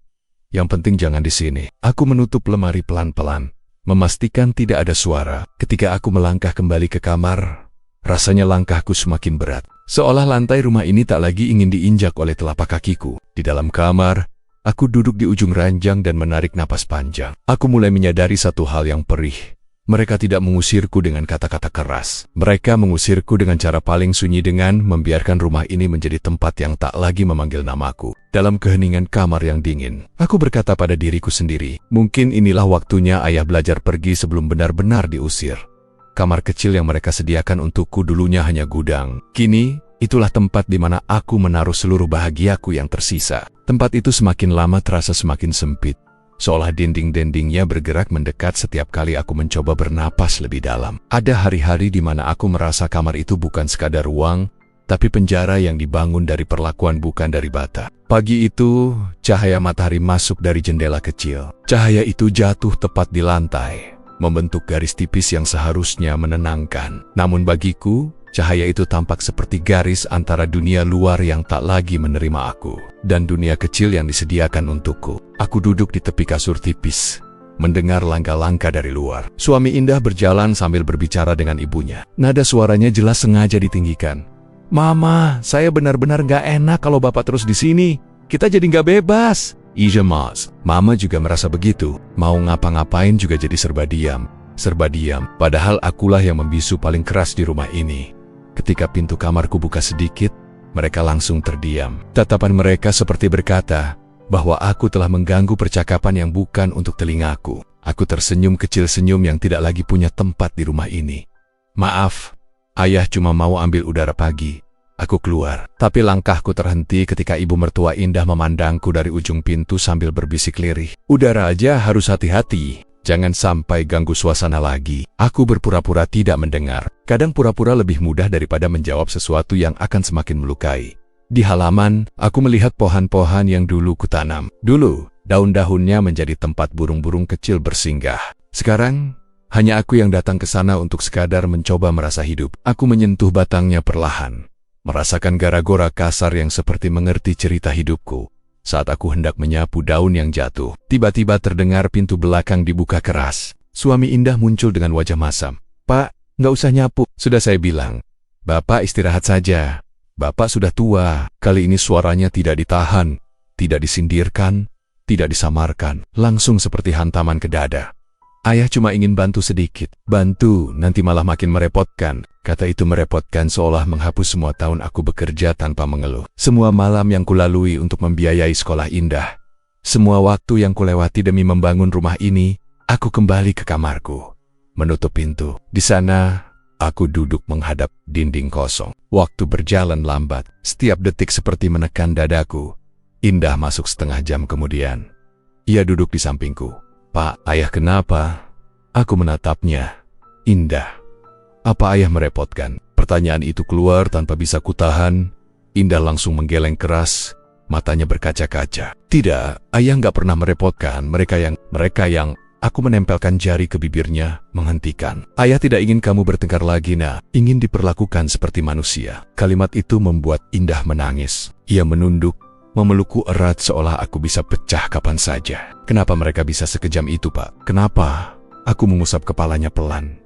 Yang penting jangan di sini. Aku menutup lemari pelan-pelan, memastikan tidak ada suara. Ketika aku melangkah kembali ke kamar, rasanya langkahku semakin berat. Seolah lantai rumah ini tak lagi ingin diinjak oleh telapak kakiku. Di dalam kamar, aku duduk di ujung ranjang dan menarik napas panjang. Aku mulai menyadari satu hal yang perih. Mereka tidak mengusirku dengan kata-kata keras. Mereka mengusirku dengan cara paling sunyi, dengan membiarkan rumah ini menjadi tempat yang tak lagi memanggil namaku. Dalam keheningan kamar yang dingin, aku berkata pada diriku sendiri, mungkin inilah waktunya ayah belajar pergi sebelum benar-benar diusir. Kamar kecil yang mereka sediakan untukku dulunya hanya gudang. Kini, itulah tempat di mana aku menaruh seluruh bahagiaku yang tersisa. Tempat itu semakin lama terasa semakin sempit. Seolah dinding-dindingnya bergerak mendekat setiap kali aku mencoba bernapas lebih dalam. Ada hari-hari di mana aku merasa kamar itu bukan sekadar ruang, tapi penjara yang dibangun dari perlakuan, bukan dari bata. Pagi itu, cahaya matahari masuk dari jendela kecil. Cahaya itu jatuh tepat di lantai, membentuk garis tipis yang seharusnya menenangkan. Namun bagiku, cahaya itu tampak seperti garis antara dunia luar yang tak lagi menerima aku dan dunia kecil yang disediakan untukku. Aku duduk di tepi kasur tipis, mendengar langkah-langkah dari luar. Suami Indah berjalan sambil berbicara dengan ibunya. Nada suaranya jelas sengaja ditinggikan. Mama, saya benar-benar gak enak kalau Bapak terus di sini. Kita jadi gak bebas. Iya mas, Mama juga merasa begitu. Mau ngapa-ngapain juga jadi serba diam. Serba diam, padahal akulah yang membisu paling keras di rumah ini. Ketika pintu kamarku buka sedikit, mereka langsung terdiam. Tatapan mereka seperti berkata bahwa aku telah mengganggu percakapan yang bukan untuk telingaku. Aku tersenyum kecil, senyum yang tidak lagi punya tempat di rumah ini. Maaf, ayah cuma mau ambil udara pagi. Aku keluar, tapi langkahku terhenti ketika ibu mertua Indah memandangku dari ujung pintu sambil berbisik lirih. Udara aja harus hati-hati. Jangan sampai ganggu suasana lagi. Aku berpura-pura tidak mendengar. Kadang pura-pura lebih mudah daripada menjawab sesuatu yang akan semakin melukai. Di halaman, aku melihat pohon-pohon yang dulu kutanam. Dulu, daun-daunnya menjadi tempat burung-burung kecil bersinggah. Sekarang, hanya aku yang datang ke sana untuk sekadar mencoba merasa hidup. Aku menyentuh batangnya perlahan, merasakan gara-gora kasar yang seperti mengerti cerita hidupku. Saat aku hendak menyapu daun yang jatuh, tiba-tiba terdengar pintu belakang dibuka keras. Suami Indah muncul dengan wajah masam. Pak, nggak usah nyapu. Sudah saya bilang, Bapak istirahat saja. Bapak sudah tua. Kali ini suaranya tidak ditahan, tidak disindirkan, tidak disamarkan. Langsung seperti hantaman ke dada. Ayah cuma ingin bantu sedikit. Bantu, nanti malah makin merepotkan. Kata itu merepotkan seolah menghapus semua tahun aku bekerja tanpa mengeluh. Semua malam yang kulalui untuk membiayai sekolah Indah. Semua waktu yang kulewati demi membangun rumah ini. Aku kembali ke kamarku, menutup pintu. Di sana, aku duduk menghadap dinding kosong. Waktu berjalan lambat, setiap detik seperti menekan dadaku. Indah masuk setengah jam kemudian. Ia duduk di sampingku. Pak, ayah kenapa? Aku menatapnya. Indah, apa ayah merepotkan? Pertanyaan itu keluar tanpa bisa kutahan. Indah langsung menggeleng keras, matanya berkaca-kaca. Tidak, ayah nggak pernah merepotkan. Mereka yang aku menempelkan jari ke bibirnya, menghentikan. Ayah tidak ingin kamu bertengkar lagi, nak. Ingin diperlakukan seperti manusia. Kalimat itu membuat Indah menangis. Ia menunduk, memelukku erat seolah aku bisa pecah kapan saja. Kenapa mereka bisa sekejam itu, Pak? Kenapa? Aku mengusap kepalanya pelan.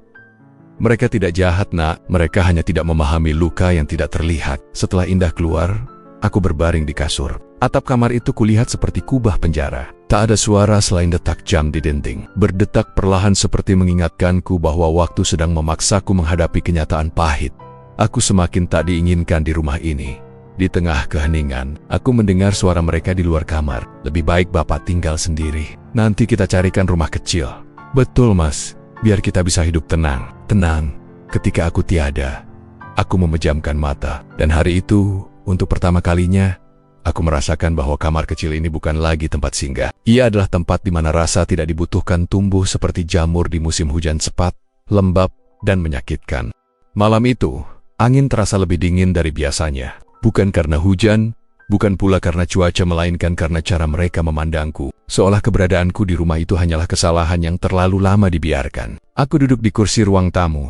Mereka tidak jahat, Nak. Mereka hanya tidak memahami luka yang tidak terlihat. Setelah Indah keluar, aku berbaring di kasur. Atap kamar itu kulihat seperti kubah penjara. Tak ada suara selain detak jam di dinding. Berdetak perlahan seperti mengingatkanku bahwa waktu sedang memaksaku menghadapi kenyataan pahit. Aku semakin tak diinginkan di rumah ini. Di tengah keheningan, aku mendengar suara mereka di luar kamar. Lebih baik Bapak tinggal sendiri. Nanti kita carikan rumah kecil. Betul, Mas. Biar kita bisa hidup tenang. Tenang, ketika aku tiada. Aku memejamkan mata. Dan hari itu, untuk pertama kalinya, aku merasakan bahwa kamar kecil ini bukan lagi tempat singgah. Ia adalah tempat di mana rasa tidak dibutuhkan tumbuh seperti jamur di musim hujan cepat, lembab, dan menyakitkan. Malam itu, angin terasa lebih dingin dari biasanya. Bukan karena hujan, bukan pula karena cuaca, melainkan karena cara mereka memandangku. Seolah keberadaanku di rumah itu hanyalah kesalahan yang terlalu lama dibiarkan. Aku duduk di kursi ruang tamu.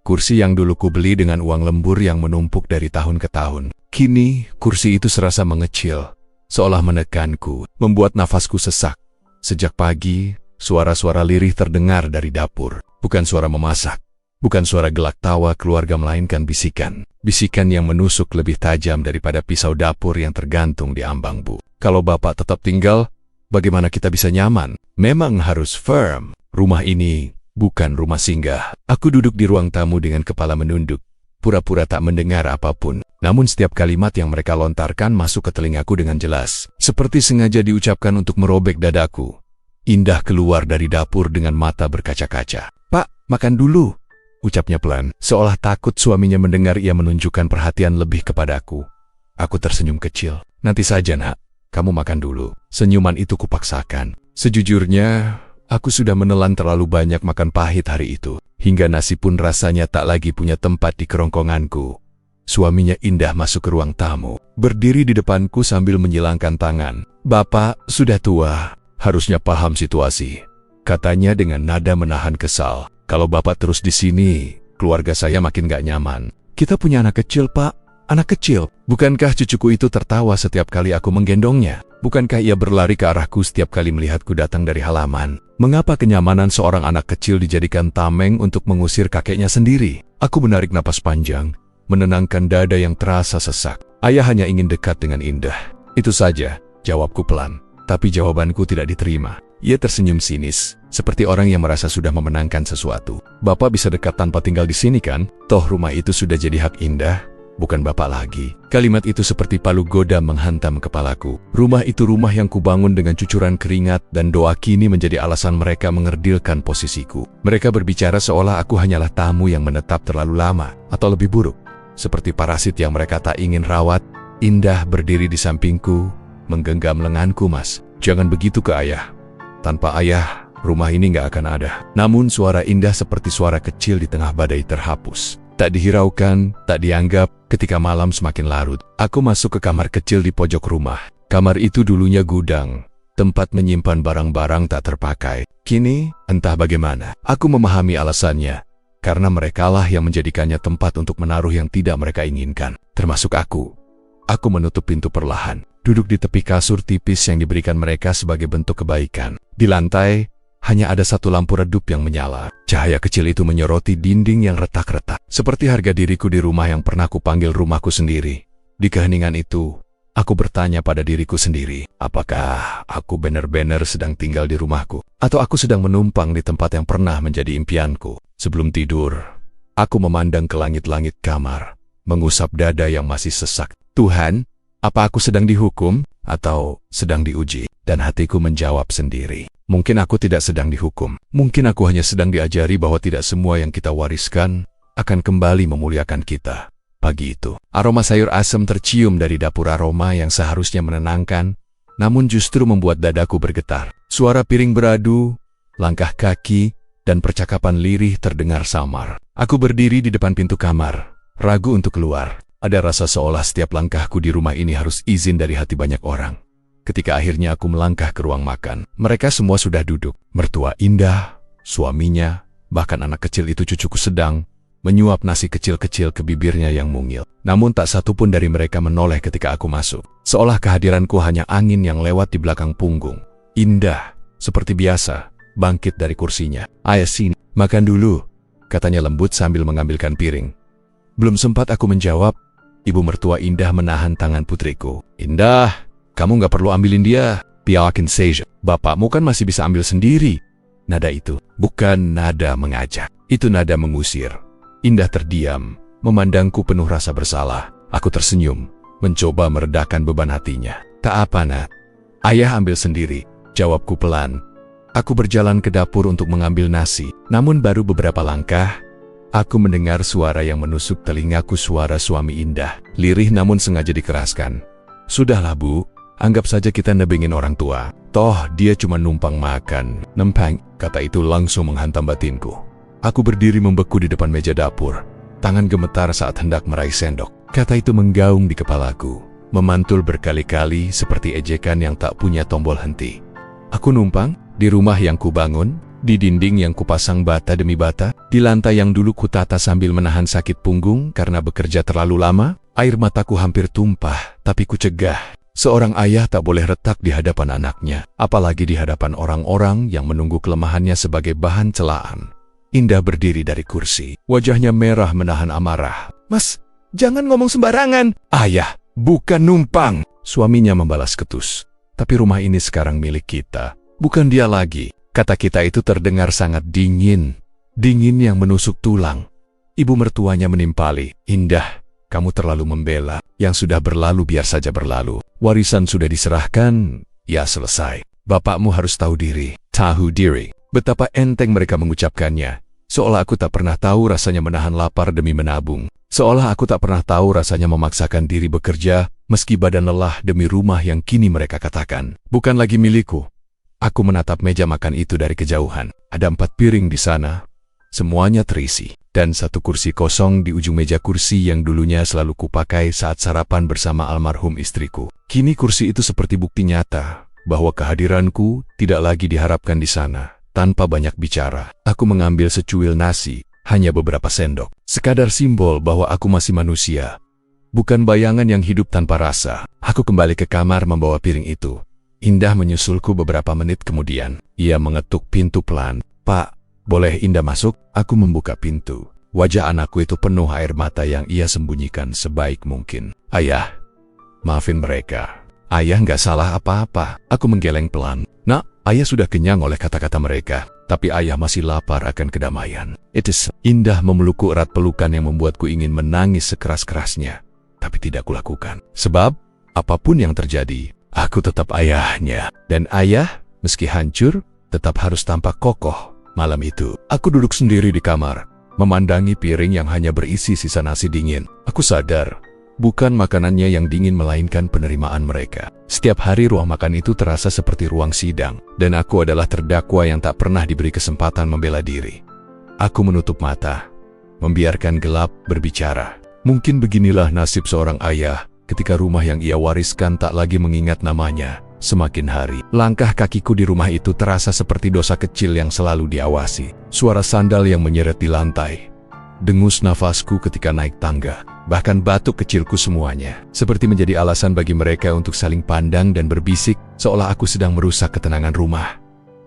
Kursi yang dulu kubeli dengan uang lembur yang menumpuk dari tahun ke tahun. Kini, kursi itu serasa mengecil, seolah menekanku, membuat nafasku sesak. Sejak pagi, suara-suara lirih terdengar dari dapur. Bukan suara memasak, bukan suara gelak tawa keluarga, melainkan bisikan. Bisikan yang menusuk lebih tajam daripada pisau dapur yang tergantung di ambang Bu. Kalau Bapak tetap tinggal, bagaimana kita bisa nyaman? Memang harus firm. Rumah ini bukan rumah singgah. Aku duduk di ruang tamu dengan kepala menunduk, pura-pura tak mendengar apapun. Namun setiap kalimat yang mereka lontarkan masuk ke telingaku dengan jelas. Seperti sengaja diucapkan untuk merobek dadaku. Indah keluar dari dapur dengan mata berkaca-kaca. "Pak, makan dulu," ucapnya pelan, seolah takut suaminya mendengar ia menunjukkan perhatian lebih kepadaku. Aku tersenyum kecil. "Nanti saja, Nak. Kamu makan dulu." Senyuman itu kupaksakan. Sejujurnya, aku sudah menelan terlalu banyak makan pahit hari itu. Hingga nasi pun rasanya tak lagi punya tempat di kerongkonganku. Suaminya Indah masuk ke ruang tamu, berdiri di depanku sambil menyilangkan tangan. "Bapak sudah tua, harusnya paham situasi," katanya dengan nada menahan kesal. "Kalau Bapak terus di sini, keluarga saya makin gak nyaman. Kita punya anak kecil, Pak. Anak kecil." Bukankah cucuku itu tertawa setiap kali aku menggendongnya? Bukankah ia berlari ke arahku setiap kali melihatku datang dari halaman? Mengapa kenyamanan seorang anak kecil dijadikan tameng untuk mengusir kakeknya sendiri? Aku menarik napas panjang, menenangkan dada yang terasa sesak. Ayah hanya ingin dekat dengan Indah. Itu saja, jawabku pelan. Tapi jawabanku tidak diterima. Ia tersenyum sinis, seperti orang yang merasa sudah memenangkan sesuatu. "Bapak bisa dekat tanpa tinggal di sini kan? Toh rumah itu sudah jadi hak Indah, bukan Bapak lagi." Kalimat itu seperti palu goda menghantam kepalaku. Rumah itu rumah yang kubangun dengan cucuran keringat dan doa, kini menjadi alasan mereka mengerdilkan posisiku. Mereka berbicara seolah aku hanyalah tamu yang menetap terlalu lama, atau lebih buruk, seperti parasit yang mereka tak ingin rawat. Indah berdiri di sampingku, menggenggam lenganku. "Mas, jangan begitu ke Ayah. Tanpa Ayah, rumah ini gak akan ada." Namun suara Indah seperti suara kecil di tengah badai terhapus. Tak dihiraukan, tak dianggap. Ketika malam semakin larut, aku masuk ke kamar kecil di pojok rumah. Kamar itu dulunya gudang, tempat menyimpan barang-barang tak terpakai. Kini, entah bagaimana, aku memahami alasannya. Karena merekalah yang menjadikannya tempat untuk menaruh yang tidak mereka inginkan, termasuk aku. Aku menutup pintu perlahan, duduk di tepi kasur tipis yang diberikan mereka sebagai bentuk kebaikan. Di lantai, hanya ada satu lampu redup yang menyala. Cahaya kecil itu menyoroti dinding yang retak-retak, seperti harga diriku di rumah yang pernah kupanggil rumahku sendiri. Di keheningan itu, aku bertanya pada diriku sendiri, apakah aku benar-benar sedang tinggal di rumahku? Atau aku sedang menumpang di tempat yang pernah menjadi impianku? Sebelum tidur, aku memandang ke langit-langit kamar, mengusap dada yang masih sesak. "Tuhan, apa aku sedang dihukum? Atau sedang diuji?" Dan hatiku menjawab sendiri, mungkin aku tidak sedang dihukum. Mungkin aku hanya sedang diajari bahwa tidak semua yang kita wariskan akan kembali memuliakan kita. Pagi itu, aroma sayur asem tercium dari dapur, aroma yang seharusnya menenangkan, namun justru membuat dadaku bergetar. Suara piring beradu, langkah kaki, dan percakapan lirih terdengar samar. Aku berdiri di depan pintu kamar, ragu untuk keluar. Ada rasa seolah setiap langkahku di rumah ini harus izin dari hati banyak orang. Ketika akhirnya aku melangkah ke ruang makan, mereka semua sudah duduk. Mertua Indah, suaminya, bahkan anak kecil itu cucuku sedang menyuap nasi kecil-kecil ke bibirnya yang mungil. Namun tak satu pun dari mereka menoleh ketika aku masuk. Seolah kehadiranku hanya angin yang lewat di belakang punggung. Indah, seperti biasa, bangkit dari kursinya. "Ayah, sini, makan dulu," katanya lembut sambil mengambilkan piring. Belum sempat aku menjawab, ibu mertua Indah menahan tangan putriku. "Indah, kamu nggak perlu ambilin dia. Biarkan saja. Bapakmu kan masih bisa ambil sendiri." Nada itu bukan nada mengajak, itu nada mengusir. Indah terdiam, memandangku penuh rasa bersalah. Aku tersenyum, mencoba meredakan beban hatinya. "Tak apa, Nak. Ayah ambil sendiri," jawabku pelan. Aku berjalan ke dapur untuk mengambil nasi, namun baru beberapa langkah, aku mendengar suara yang menusuk telingaku, suara suami Indah. Lirih namun sengaja dikeraskan. "Sudahlah, Bu. Anggap saja kita nebengin orang tua. Toh dia cuma numpang makan." "Nempang," kata itu langsung menghantam batinku. Aku berdiri membeku di depan meja dapur. Tangan gemetar saat hendak meraih sendok. Kata itu menggaung di kepalaku, memantul berkali-kali seperti ejekan yang tak punya tombol henti. Aku numpang di rumah yang kubangun, di dinding yang kupasang bata demi bata, di lantai yang dulu kutata sambil menahan sakit punggung karena bekerja terlalu lama. Air mataku hampir tumpah, tapi ku cegah. Seorang ayah tak boleh retak di hadapan anaknya, apalagi di hadapan orang-orang yang menunggu kelemahannya sebagai bahan celaan. Indah berdiri dari kursi, wajahnya merah menahan amarah. "Mas, jangan ngomong sembarangan." "Ayah, bukan numpang," suaminya membalas ketus. "Tapi rumah ini sekarang milik kita, bukan dia lagi." Kata kita itu terdengar sangat dingin, dingin yang menusuk tulang. Ibu mertuanya menimpali, "Indah, kamu terlalu membela. Yang sudah berlalu biar saja berlalu. Warisan sudah diserahkan, ya selesai. Bapakmu harus tahu diri." Tahu diri. Betapa enteng mereka mengucapkannya. Seolah aku tak pernah tahu rasanya menahan lapar demi menabung. Seolah aku tak pernah tahu rasanya memaksakan diri bekerja, meski badan lelah demi rumah yang kini mereka katakan bukan lagi milikku. Aku menatap meja makan itu dari kejauhan. Ada 4 piring di sana. Semuanya terisi. Dan 1 kursi kosong di ujung meja, kursi yang dulunya selalu kupakai saat sarapan bersama almarhum istriku. Kini kursi itu seperti bukti nyata bahwa kehadiranku tidak lagi diharapkan di sana. Tanpa banyak bicara, aku mengambil secuil nasi, hanya beberapa sendok. Sekadar simbol bahwa aku masih manusia. Bukan bayangan yang hidup tanpa rasa. Aku kembali ke kamar membawa piring itu. Indah menyusulku beberapa menit kemudian. Ia mengetuk pintu pelan. "Pak, boleh Indah masuk?" Aku membuka pintu. Wajah anakku itu penuh air mata yang ia sembunyikan sebaik mungkin. "Ayah, maafin mereka. Ayah nggak salah apa-apa." Aku menggeleng pelan. "Nak, ayah sudah kenyang oleh kata-kata mereka. Tapi ayah masih lapar akan kedamaian." Indah memelukku erat, pelukan yang membuatku ingin menangis sekeras-kerasnya. Tapi tidak kulakukan. Sebab, apapun yang terjadi, aku tetap ayahnya. Dan ayah, meski hancur, tetap harus tampak kokoh. Malam itu, aku duduk sendiri di kamar, memandangi piring yang hanya berisi sisa nasi dingin. Aku sadar, bukan makanannya yang dingin melainkan penerimaan mereka. Setiap hari ruang makan itu terasa seperti ruang sidang, dan aku adalah terdakwa yang tak pernah diberi kesempatan membela diri. Aku menutup mata, membiarkan gelap berbicara. Mungkin beginilah nasib seorang ayah ketika rumah yang ia wariskan tak lagi mengingat namanya. Semakin hari, langkah kakiku di rumah itu terasa seperti dosa kecil yang selalu diawasi. Suara sandal yang menyeret di lantai, dengus nafasku ketika naik tangga, bahkan batuk kecilku, semuanya seperti menjadi alasan bagi mereka untuk saling pandang dan berbisik, seolah aku sedang merusak ketenangan rumah.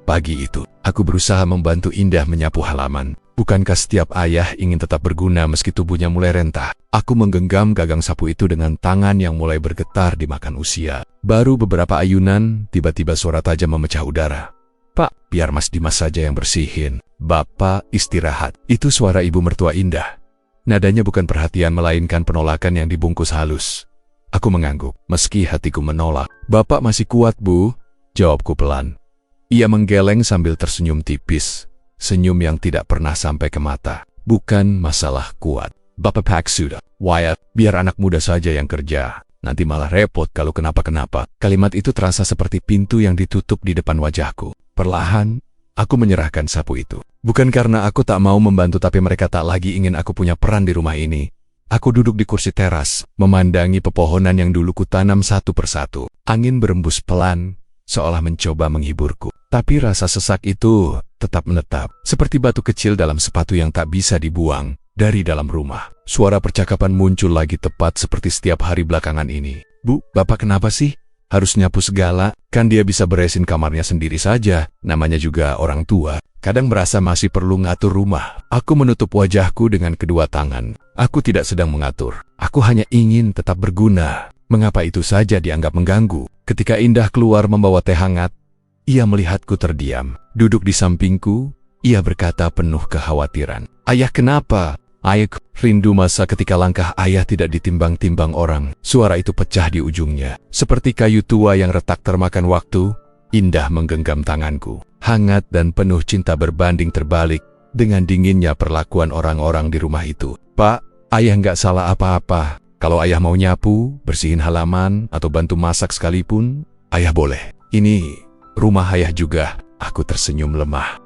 Pagi itu, aku berusaha membantu Indah menyapu halaman. Bukankah setiap ayah ingin tetap berguna meski tubuhnya mulai rentah? Aku menggenggam gagang sapu itu dengan tangan yang mulai bergetar dimakan usia. Baru beberapa ayunan, tiba-tiba suara tajam memecah udara. "Pak, biar Mas Dimas saja yang bersihin. Bapak istirahat." Itu suara ibu mertua Indah. Nadanya bukan perhatian melainkan penolakan yang dibungkus halus. Aku mengangguk, meski hatiku menolak. "Bapak masih kuat, Bu," jawabku pelan. Ia menggeleng sambil tersenyum tipis. Senyum yang tidak pernah sampai ke mata. "Bukan masalah kuat. Bapak pak sudah. Wyatt, biar anak muda saja yang kerja. Nanti malah repot kalau kenapa-kenapa." Kalimat itu terasa seperti pintu yang ditutup di depan wajahku. Perlahan, aku menyerahkan sapu itu. Bukan karena aku tak mau membantu, tapi mereka tak lagi ingin aku punya peran di rumah ini. Aku duduk di kursi teras, memandangi pepohonan yang dulu kutanam satu persatu. Angin berembus pelan, seolah mencoba menghiburku. Tapi rasa sesak itu tetap menetap, seperti batu kecil dalam sepatu yang tak bisa dibuang. Dari dalam rumah, suara percakapan muncul lagi tepat seperti setiap hari belakangan ini. "Bu, Bapak kenapa sih?" harus nyapu segala, kan dia bisa beresin kamarnya sendiri saja, namanya juga orang tua. Kadang merasa masih perlu ngatur rumah. Aku menutup wajahku dengan kedua tangan. Aku tidak sedang mengatur. Aku hanya ingin tetap berguna. Mengapa itu saja dianggap mengganggu? Ketika Indah keluar membawa teh hangat, ia melihatku terdiam. Duduk di sampingku, ia berkata penuh kekhawatiran. Ayah kenapa? Ayah rindu masa ketika langkah ayah tidak ditimbang-timbang orang. Suara itu pecah di ujungnya. Seperti kayu tua yang retak termakan waktu, Indah menggenggam tanganku. Hangat dan penuh cinta berbanding terbalik dengan dinginnya perlakuan orang-orang di rumah itu. Pak, ayah nggak salah apa-apa. Kalau ayah mau nyapu, bersihin halaman, atau bantu masak sekalipun, ayah boleh. Ini rumah ayah juga. Aku tersenyum lemah.